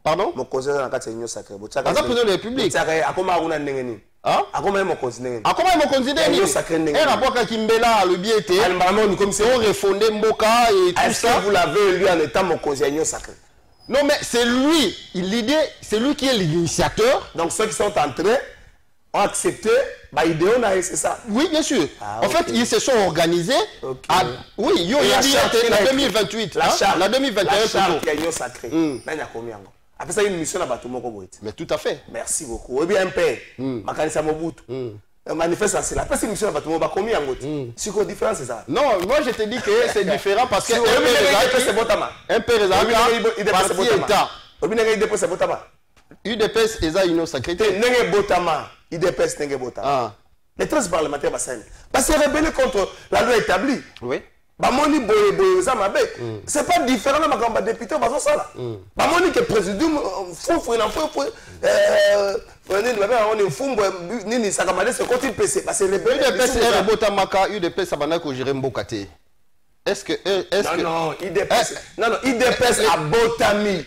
I: Pardon?
F: Mon conseil dans la union sacrée.
I: Dans la président de la République.
F: Est-ce que vous l'avez élu en étant mon conseil union sacrée?
I: Non, mais c'est lui. L'idée, c'est lui qui est l'initiateur.
F: Donc ceux qui sont entrés ont accepté. Bah, c'est ça.
I: Oui, bien sûr.
F: Ah,
I: en fait, ils se sont organisés.
F: Okay.
I: Oui, il y a la 2028. La 2021.
F: La charte qui est sacrée. Après ça, il y a une mission à Batumoko.
I: Mais tout à fait.
F: Merci beaucoup. Et bien, un père. Makanisa Mobutu. Manifeste, c'est la personne mission à Batumoko. Combien de c'est quoi la différence, c'est ça?
I: Non, moi je te dis que c'est différent parce que un père UDPS est à une sacrée.
F: UDPS n'est pas. Les 13 parlementaires parce qu'ils rebellent contre la loi établie.
I: Oui.
F: C'est pas différent de ma député. Bamoni que président
I: est-ce que
F: non, IDPS a botami.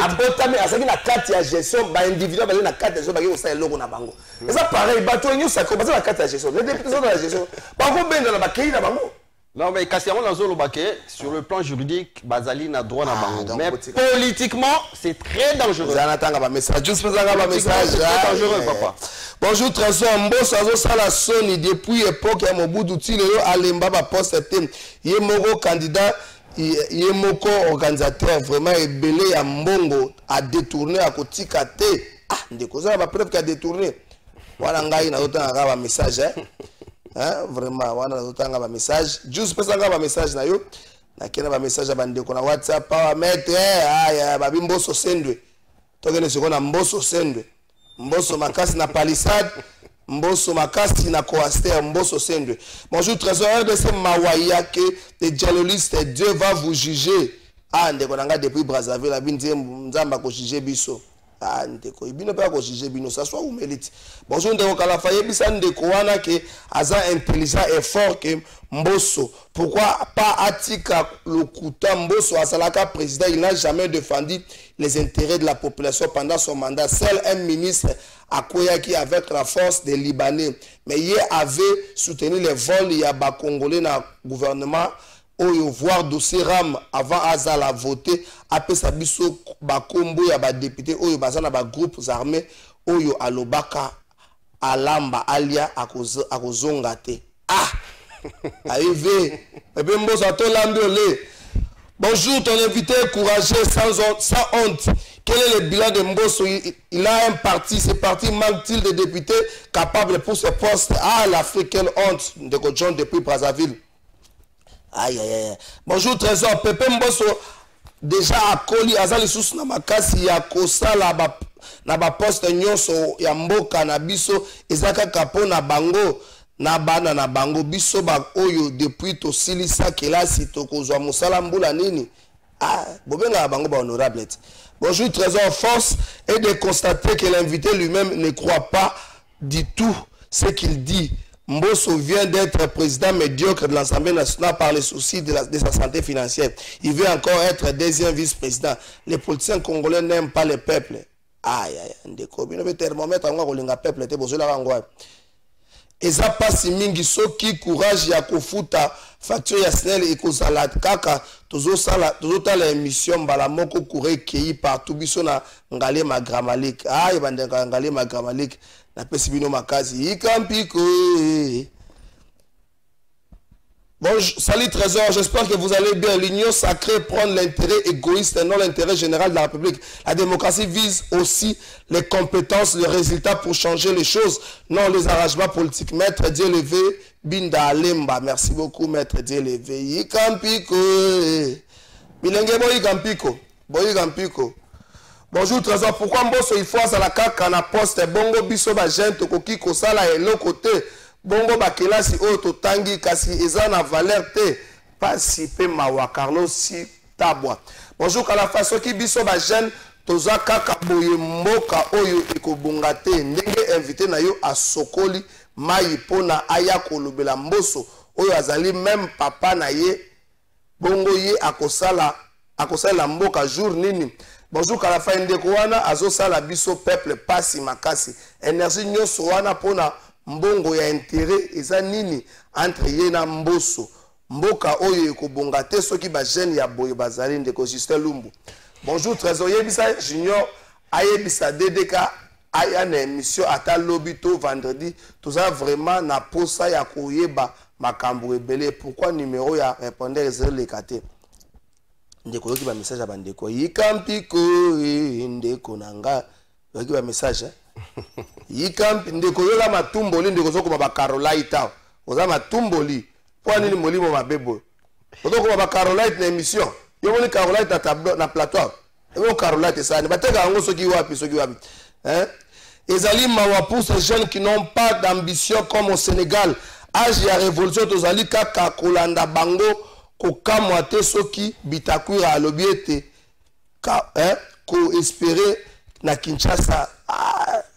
F: A botami, à ce qui la carte de gestion, bah individuel, bah la carte de gestion, bah il y a un logo na bango. Et ça pareil, bah toi, il y a la carte de gestion. Les députés sont dans la gestion. Bah on ben dans la baquille na bango.
I: Non, mais Kassiamon Nazolo Baké, sur le plan juridique, Bazali n'a droit na bango. Mais politiquement, c'est très dangereux.
F: Juste pour un message.
I: C'est dangereux, papa.
F: Bonjour, Trésor Mbosso, Azo Sala Soni, depuis l'époque, il y a Mobutu Tile, Alemba, poste, il y a Moko candidat, il y a Moko organisateur, vraiment, et Belé, à Mbongo, à détourner, à Kotika T. Ah, des causes, il y a preuve qu'il a détourné. Voilà, il y a un message, hein, vraiment, voilà, il y a un message. Juste pour ça, il y a un message, il y a un message à Bandeko, na WhatsApp, pas mettre, ah, il y a Mbosso Sendwe. Tu as dit que Mbosso Sendwe. Mbosso Makasi na palissade, Mbosso Makasi na coaster, Mbosso Sendwe. Bonjour trésor de ce Mawaya que les dialogistes, Dieu va vous juger. Ah, ndeko nanga depuis Brazzaville, la binti nzamba ko juger biso. Ah, ndeko ibino pas ko juger bino, ça soit ou mérite. Bonjour ndeko Kalafaye bisa ndeko wana que aza intelligent et fort que Mbosso. Pourquoi pas Atika Lokuta Mbosso Asalaka président, il n'a jamais défendu les intérêts de la population pendant son mandat. Seul un ministre Akoyaki avec la force des Libanais. Mais il avait soutenu les vols, il y a des Congolais dans le gouvernement, voir dossier RAM avant Azala voter. Après ça, biso bakombo ya ba député, oyo bazana ba groupes armés, oyo alobaka alamba alia akozongate. Ah! Arrivé. Et bien, bonjour, ton invité courageux, sans honte. Quel est le bilan de Mbosso? Il a un parti. Ce parti manque-t-il de députés capables pour ce poste? Ah, l'Afrique, quelle honte de John depuis Brazzaville. Aïe, aïe, aïe. Bonjour, trésor. Pepe Mbosso, déjà à Koli, Azali Sous Namakasi, Yakosa, na ba poste nyonso, Yamboka, Nabiso, Ezaka Kapo, na Bango. Na bana na bango biso ba oyo depuis to silisa kelasi to kozwa musala mbula nini. Ah, bobenga bango ba honorable. Bonjour trésor, force est de constater que l'invité lui-même ne croit pas du tout ce qu'il dit. Mbosso vient d'être président médiocre de l'Assemblée nationale par les soucis de sa santé financière. Il veut encore être deuxième vice-président. Les politiciens congolais n'aiment pas le peuple. Aïe aïe, ndeko bino be thermomètre ngo kolinga peuple te bozola bangwa. Eza pasi mingi soki courage ya kofuta facture ya SNEL ekozala kaka tozotala émission mbala moko couré kei partout biso na ngale magramalik. Ah ebandeka ngale magramalik na pesi bino makazi ikampiko. Bon, salut trésor, j'espère que vous allez bien. L'union sacrée prend l'intérêt égoïste et non l'intérêt général de la République. La démocratie vise aussi les compétences, les résultats pour changer les choses, non les arrangements politiques. Maître Dieu levé, Binda Alemba. Merci beaucoup, Maître Dieu levé. Yikampiko. Bilenge boy Gampiko. Boy Gampiko. Bonjour trésor, pourquoi Mbosso il faut à la kaka na poste bongo biso ba gente koki kosala et l'autre côté. Bongo bakelasi o totangi kasi eza na valeur te pasi pe mawa Carlos si tabwa. Bonjour Kalafa soki biso ba jeune toza kaka boye mboka oyo ekobonga te ndenge invité na yo a sokoli mai pona aya kolobela Mbosso oyo azali même papa na ye bongo ye akosala mboka jour nini. Bonjour Kalafa ndeko wana azosala biso peuple pasi makasi énergie nyonso wana pona mbongo ya intérêt eza nini entre ye na Mbosso mboka oyo ekobonga te soki ba jeune ya boye bazali ndeko Justin Lumbu. bonjour trésorier bisa junior ayebisa DDK aya na émission ata lobby to vendredi toza vraiment na posa ya koyeba makambo ebele pourquoi numéro ya répondeur ezoleka te ndeko yoki ba message ya bandeko yikampiko ndeko nanga yoki ba message yikampi ndeko yola matumboli ndeko zokoma ba Carolite ta oza matumboli po nini molimo mabebo odokoma ba Carolite na émission yo moni Carolite na tableau na plateau yo Carolite ça ne bateka ngo soki wapi hein ezali mawa pour ces jeunes qui n'ont pas d'ambition comme au Sénégal âge ya révolution tozali kaka kolanda bango kokamwa te soki bitakwira alobi ete ko espérer na Kinshasa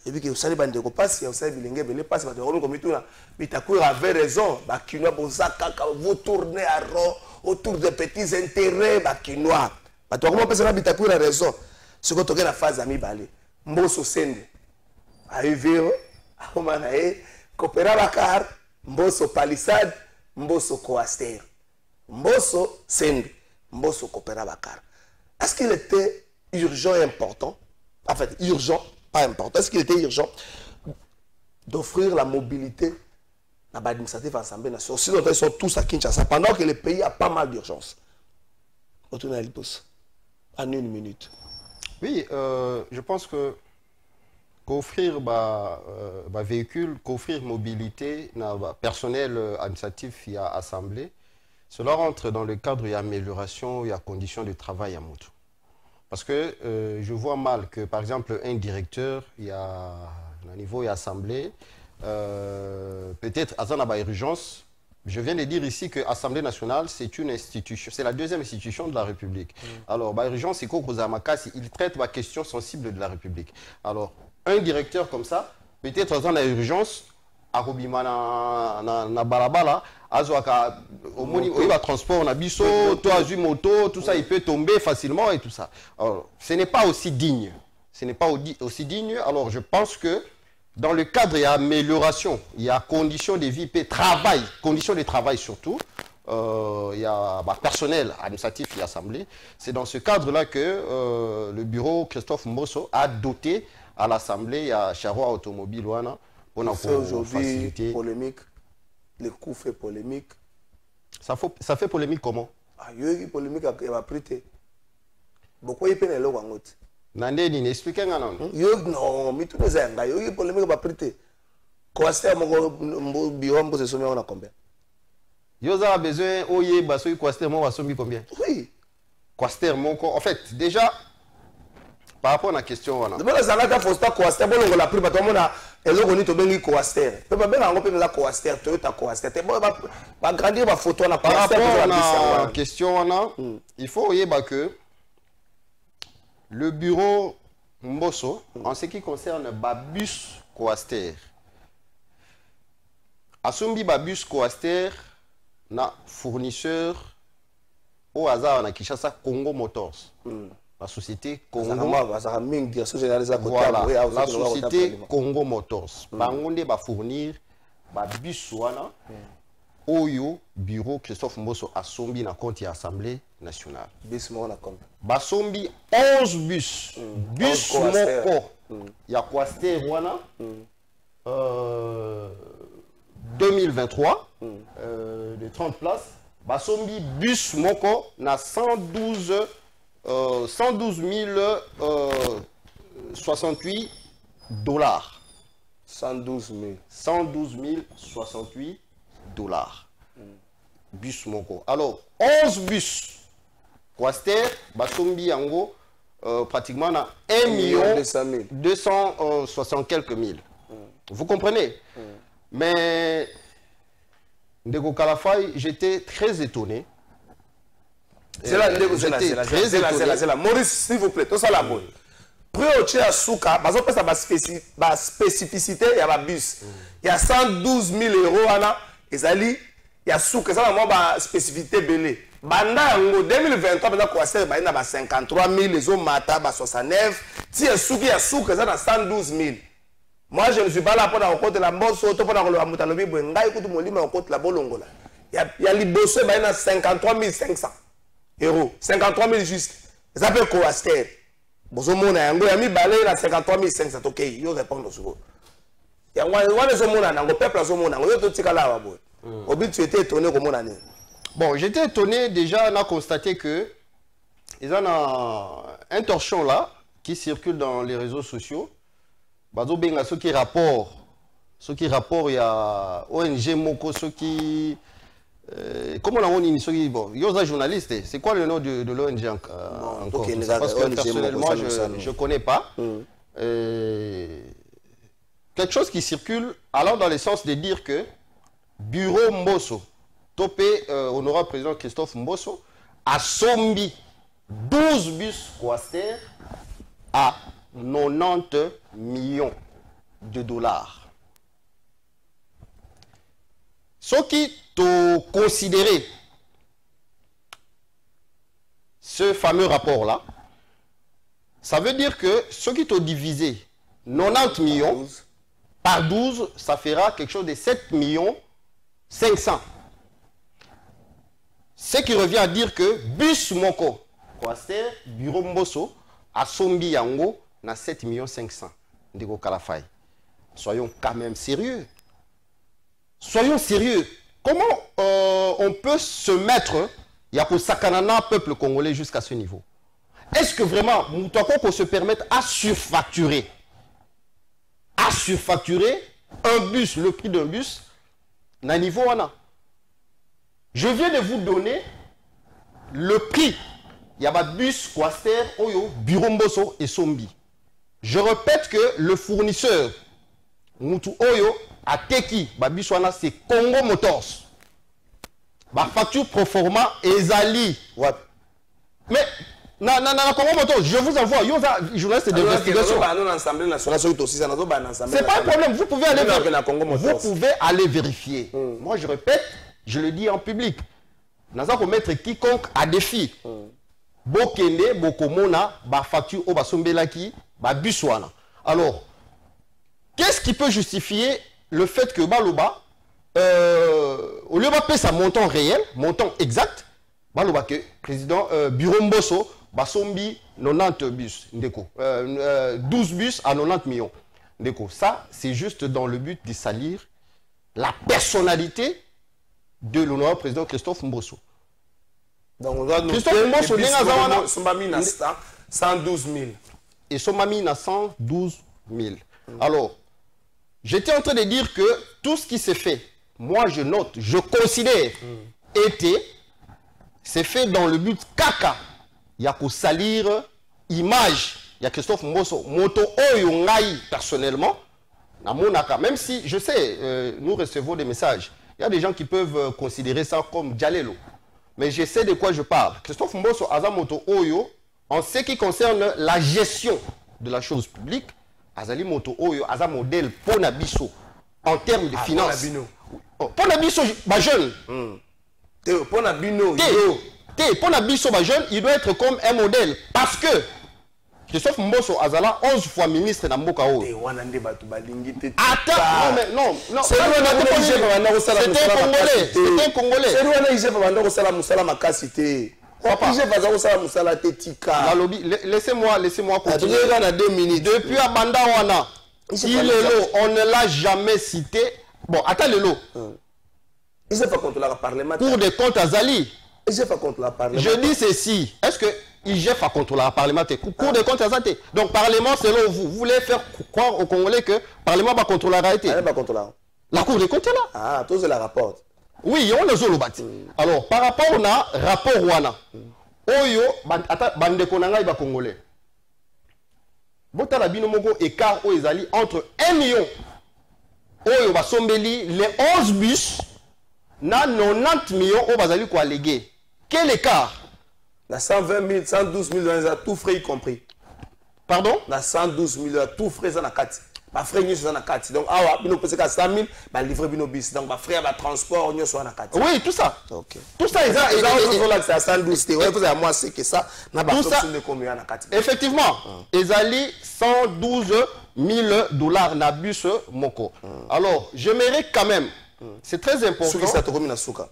F: et puis que vous savez bande ko passe vous savez bilenge belé passe ba ko mituna bitakwira avait raison ba kinois bozaka vous tournez à rond autour de petits intérêts ba kinois ba to comment personne bitakwira raison ce que toke na phase ami balé mboso sende arrivé à Omanae Kopera Bakar Mboso Palisade Mboso Coaster Mboso Sende Mboso Kopera Bakar. Est-ce qu'il était urgent et important, en fait urgent, pas important, est-ce qu'il était urgent d'offrir la mobilité à l'administratif Assemblée nationale? Sinon ils sont tous à Kinshasa pendant que le pays a pas mal d'urgence. Retournez à l'Ipos en une minute.
I: Oui, je pense que qu'offrir véhicule, qu'offrir mobilité, personnel administratif il y a assemblée, cela rentre dans le cadre d'amélioration, il y a conditions de travail à moto. Parce que je vois mal que, par exemple, un directeur, il y a un niveau assemblée, peut-être à une urgence. Je viens de dire ici que l'Assemblée nationale, c'est une institution, c'est la deuxième institution de la République. Alors, l'urgence, c'est qu'il traite la question sensible de la République. Alors, un directeur comme ça, peut-être dans l'urgence, à Robima na balabala, il va transport, on a biso, toi, moto, tout ça, il peut tomber facilement et tout ça. Alors, ce n'est pas aussi digne. Ce n'est pas aussi digne. Alors, je pense que dans le cadre, il y a amélioration, il y a conditions de vie, travail, conditions de travail surtout. Il y a personnel administratif et assemblée. C'est dans ce cadre-là que le bureau Christophe Mboso a doté à l'Assemblée, il y a Charrois Automobile pour
F: aujourd'hui polémique. Le coup fait polémique.
I: Ça fait polémique comment?
F: Il y a eu polémique qui va prêter. Beaucoup de peine là.
I: Nandeni, expliquez-moi non.
F: Non, mais tout les ans, il y a eu polémique qui va prêter. Coaster mon bureau on se soumet on a combien?
I: Yoza a besoin oye basoy Coaster mon wasombi combien?
F: Oui.
I: Coaster mon en fait déjà par rapport à la question voilà.
F: D'abord les alaka fosta Coaster bon on l'a pris parce que on a eloko to bengi Coaster. Peut pas benga ngope la Coaster Toyota Coaster. Te bon ba grandir ba photo na Coaster.
I: Par rapport à la question il faut oye que le bureau Mboso en ce qui concerne Babus Coaster. Asumbi Babus Coaster na fournisseur au hasard na Kinshasa Congo Motors. La société Congo
F: Voilà,
I: la société Congo Motors. Bangonde va fournir ba bus wana oyo bureau Christophe Mboso asombi na compte ya Assemblée nationale.
F: Bus mona comme
I: Basombi 11 bus. Bus moko ya Coaster wana 2023 de 30 places. Basombi bus moko na 112 068 dollars.
F: 112
I: 068 dollars. Bus moko. Alors 11 bus Coaster Basombi yango pratiquement na 1 260 quelques mille. Vous comprenez? Mais Ndeko Kalafay, j'étais très étonné.
F: C'est là, c'est là. Maurice, s'il vous plaît, tout ça là, bon. Pré-au-dessus à Souka, parce que la spécificité, il y a un bus. Il y a 112 000 €, et ça il y a Souka, ça la spécificité belé. Banda en 2023, maintenant Coaster, il y a 53 000, les autres Mata, 69. Si il y a Souka, ça 112 000. Moi, je ne suis pas là pour rencontrer la bosse, pour rencontrer la moutalobi, pour rencontrer la bolongola. Il y a les bosses, il y a 53 500 €. 53 000 juste. ça peut coaster bozomona yango ya mibale na 53 500 tokei yo répondre suko yango wana zomona nango peuple azomona yango yo totikala wa boy obi tu étais étonné komona nini?
I: Bon, j'étais étonné déjà, on a constaté que ils ont un torchon là qui circule dans les réseaux sociaux. Bazo benga ce qui rapporte, il y a ONG Moko, ceux qui comment on dit ceux qui bon, yosa journaliste, c'est quoi le nom de l'ONG encore?
F: Okay,
I: parce que personnellement je connais pas. Quelque chose qui circule allant dans le sens de dire que Bureau Mbosso, topé honorable président Christophe Mbosso, a sombi 12 bus Coaster à 90 millions de dollars. Ce qui te considéré ce fameux rapport-là, ça veut dire que ce qui te divisé 90 millions par 12, ça fera quelque chose de 7 millions 500. Ce qui revient à dire que bus Moko, Coaster, Bureau Mbosso, a sombi yango na 7 millions 500 de Kalafay. Soyons quand même sérieux. Soyons sérieux. Comment on peut se mettre Yako Sakanana, peuple congolais, jusqu'à ce niveau? Est-ce que vraiment, Moutako peut se permettre à surfacturer un bus, le prix d'un bus, na niveau wana? Je viens de vous donner le prix. Il y a un bus Coaster, Oyo, Bureau Mbosso et Sombi. Je répète que le fournisseur, Moutou Oyo, a Teki, bus wana, c'est Congo Motors. Ba facture pro forma Ezali.
F: What?
I: Mais, Congo Motors, je vous envoie, journaliste d'investigation. C'est pas un problème, vous pouvez aller vérifier. Moi, je répète, je le dis en public. Nous allons mettre quiconque à défi. Bokende, Bokomona, ba facture au Basombelaki, ba Buswana. Alors, qu'est-ce qui peut justifier le fait que Baloba, au lieu de payer sa montant réel, montant exact, Baloba que président Bureau Mbosso, Basombi 90 bus, 12 bus à 90 millions. Ça, c'est juste dans le but de salir la personnalité de l'honorable président Christophe Mbosso.
F: Donc, Christophe Mbosso, Sombami 112 000.
I: Et Sombami 112 000. Alors, j'étais en train de dire que tout ce qui s'est fait, moi je note, je considère, c'est fait dans le but caca. Il y a qu'au salir image. Il y a Christophe Mbosso, Moto Oyo Ngai personnellement. Même si, je sais, nous recevons des messages. Il y a des gens qui peuvent considérer ça comme Djalelo. Mais je sais de quoi je parle. Christophe Mbosso, Azamoto Oyo, en ce qui concerne la gestion de la chose publique, Azali Moto Oyo, Azam modèle Ponabiso, en termes de finances. Ponabiso, bah jeune.
F: Ponabino,
I: Ponabiso, bah jeune, il doit être comme un modèle. Parce que Christophe Mbosso Azala 11 fois ministre dans Mboka Oyo. Attends, non. C'est un Congolais. Laissez-moi continuer. Depuis Abanda Wana, on ne l'a jamais cité. Bon, attends le lot. Pour des comptes Azali. Je dis ceci. Est-ce que IGF a contrôlé la parlementaire? Cour des comptes Azali. Donc, Parlement, selon vous, vous voulez faire croire aux Congolais que le Parlement va contrôler la réalité? La Cour des comptes est là.
F: Ah, tous la rapporte.
I: Oui, on le zolobati. Alors, par rapport au rapport Wana, Oyo, bande konanga iba Congolais. Botala binomoko écart au Ezali entre 1 million. Oyo basombeli les 11 bus na 90 millions au Bazali ko allégué. Quel écart?
F: Na 120 000, 112 000, tout frais y compris.
I: Pardon?
F: Na 112 000, tout frais ça na 4. Ba frais n'y sont na 4. Donc ah bino pèse ka 100 000, ba livrer bino bis. Donc ba frais ba transport n'y sont na 4.
I: Oui, tout ça.
F: OK.
I: Tout ça ils
F: ont là c'est à 112. Ouais, vous avez moi c'est que ça na ba sur de combien na 4.
I: Effectivement, Ezali 112 000 dollars na bus Moko. Alors, j'aimerais quand même, c'est très important.
F: Souki ça to comme na souka.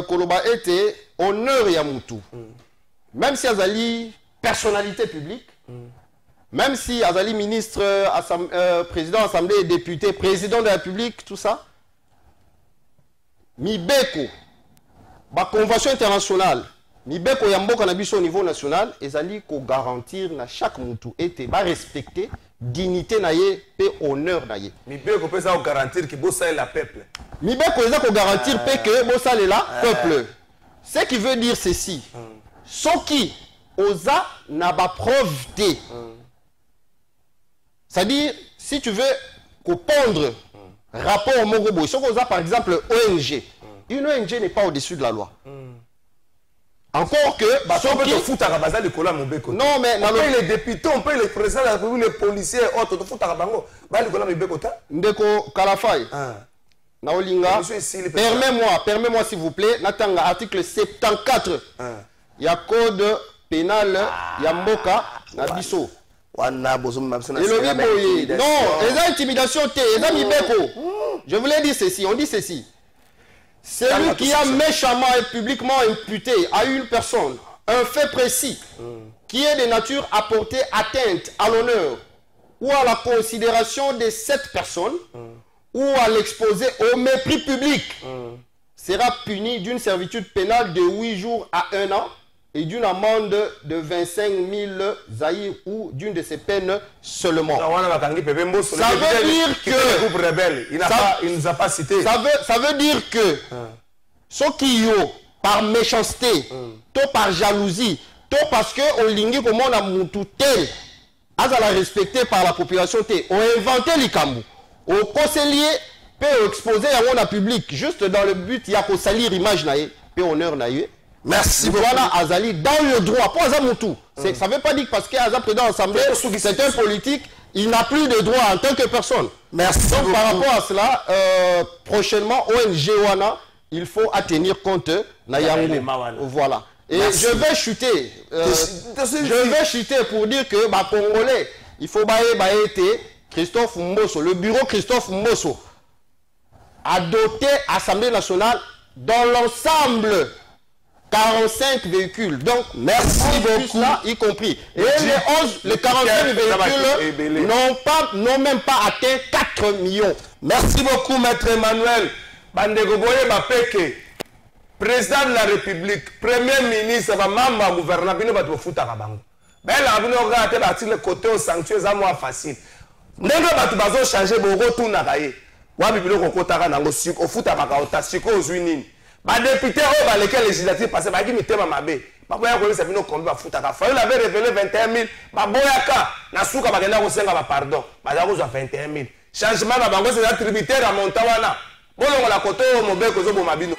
I: Koloba était honneur Yamutu. même si azali personnalité publique, même si azali ministre, président assemblée, député, président de la République, tout ça, mibeko, la convention internationale, mibeko yamboka na biso au niveau national, ezali ko garantir na chaque moutou ete ba respecter dignité na ye pe honneur na ye.
F: Mibeko peut ça garantir que bossa est la peuple.
I: Mibeko eza ko garantir pe que bossa est la peuple. Ce qui veut dire ceci. Soki oza na ba preuve té. C'est-à-dire, si tu veux pondre rapport au Mogobo, si on a par exemple ONG, une ONG n'est pas au-dessus de la loi. Encore que...
F: on peut te foutre à Rabaza, le Kola Mobeko.
I: Non, mais...
F: On paye les députés, on paye les présidents de la République, les policiers, autres, te foutre à Rabango. Bah, le Kola Mobeko, ta?
I: Ndeko Kalafay. Naolinga. Permets-moi s'il vous plaît. Natanga, article 74. Il y a code pénal, il y a Mboka, Nabiso. Non, les intimidations, je voulais dire ceci, on dit ceci. Celui qui a méchamment et publiquement imputé à une personne un fait précis qui est de nature à porter atteinte à l'honneur ou à la considération de cette personne ou à l'exposer au mépris public sera puni d'une servitude pénale de 8 jours à 1 an et d'une amende de 25 000 zaïrs ou d'une de ces peines seulement. Ça veut dire que...
F: Il nous a pas cité.
I: Ça veut dire que ceux qui ont, par méchanceté, par jalousie, parce que on lingi comme on a moutou tel, à la respecter par la population, on a inventé l'Ikambu. Au conseiller peut exposer à mon public, juste dans le but, il y a qu'au salir image naïe, peut honneur naïe.
F: Merci beaucoup.
I: Voilà Azali dans le droit, pas Azamoutou. Ça ne veut pas dire que parce qu'Azam président l'Assemblée, c'est un politique, il n'a plus de droit en tant que personne.
F: Merci.
I: Donc
F: beaucoup.
I: Par rapport à cela, prochainement, ONG Wana, il faut à tenir compte Nayango. Voilà. Et
F: merci.
I: je vais chuter. Je vais chuter pour dire que bah, Congolais, il faut bailler Christophe Mbosso, le bureau Christophe Mbosso, a doté l'Assemblée nationale dans l'ensemble 45 véhicules. Donc, merci beaucoup, là, y compris. Et les 45 véhicules n'ont même pas atteint 4 millions.
F: Merci beaucoup, Maître Emmanuel. Bandegoboye Bapeke, président de la République, premier ministre, membre du gouvernement, il va te foutre à Rabango. Mais là, vous regardez le côté au sanctuaire, c'est moins facile. N'est-ce pas que tu vas changer le retour à Raye? Wa bibilo kokotaka nango siko futa makaota siko ozwinini. Ba député o ba lesquels législatifs passé ba ki mitema mabe. Ba boya ko lesa bino kombi ba futa ka. Il avait révélé 21 000. Ba boyaka na suka ba kenda ko senga ba pardon. Ba za ko 21 000. Changement ba bango c'est tributaire à Montawana. Bolongo la koto mobeko zo bo mabino.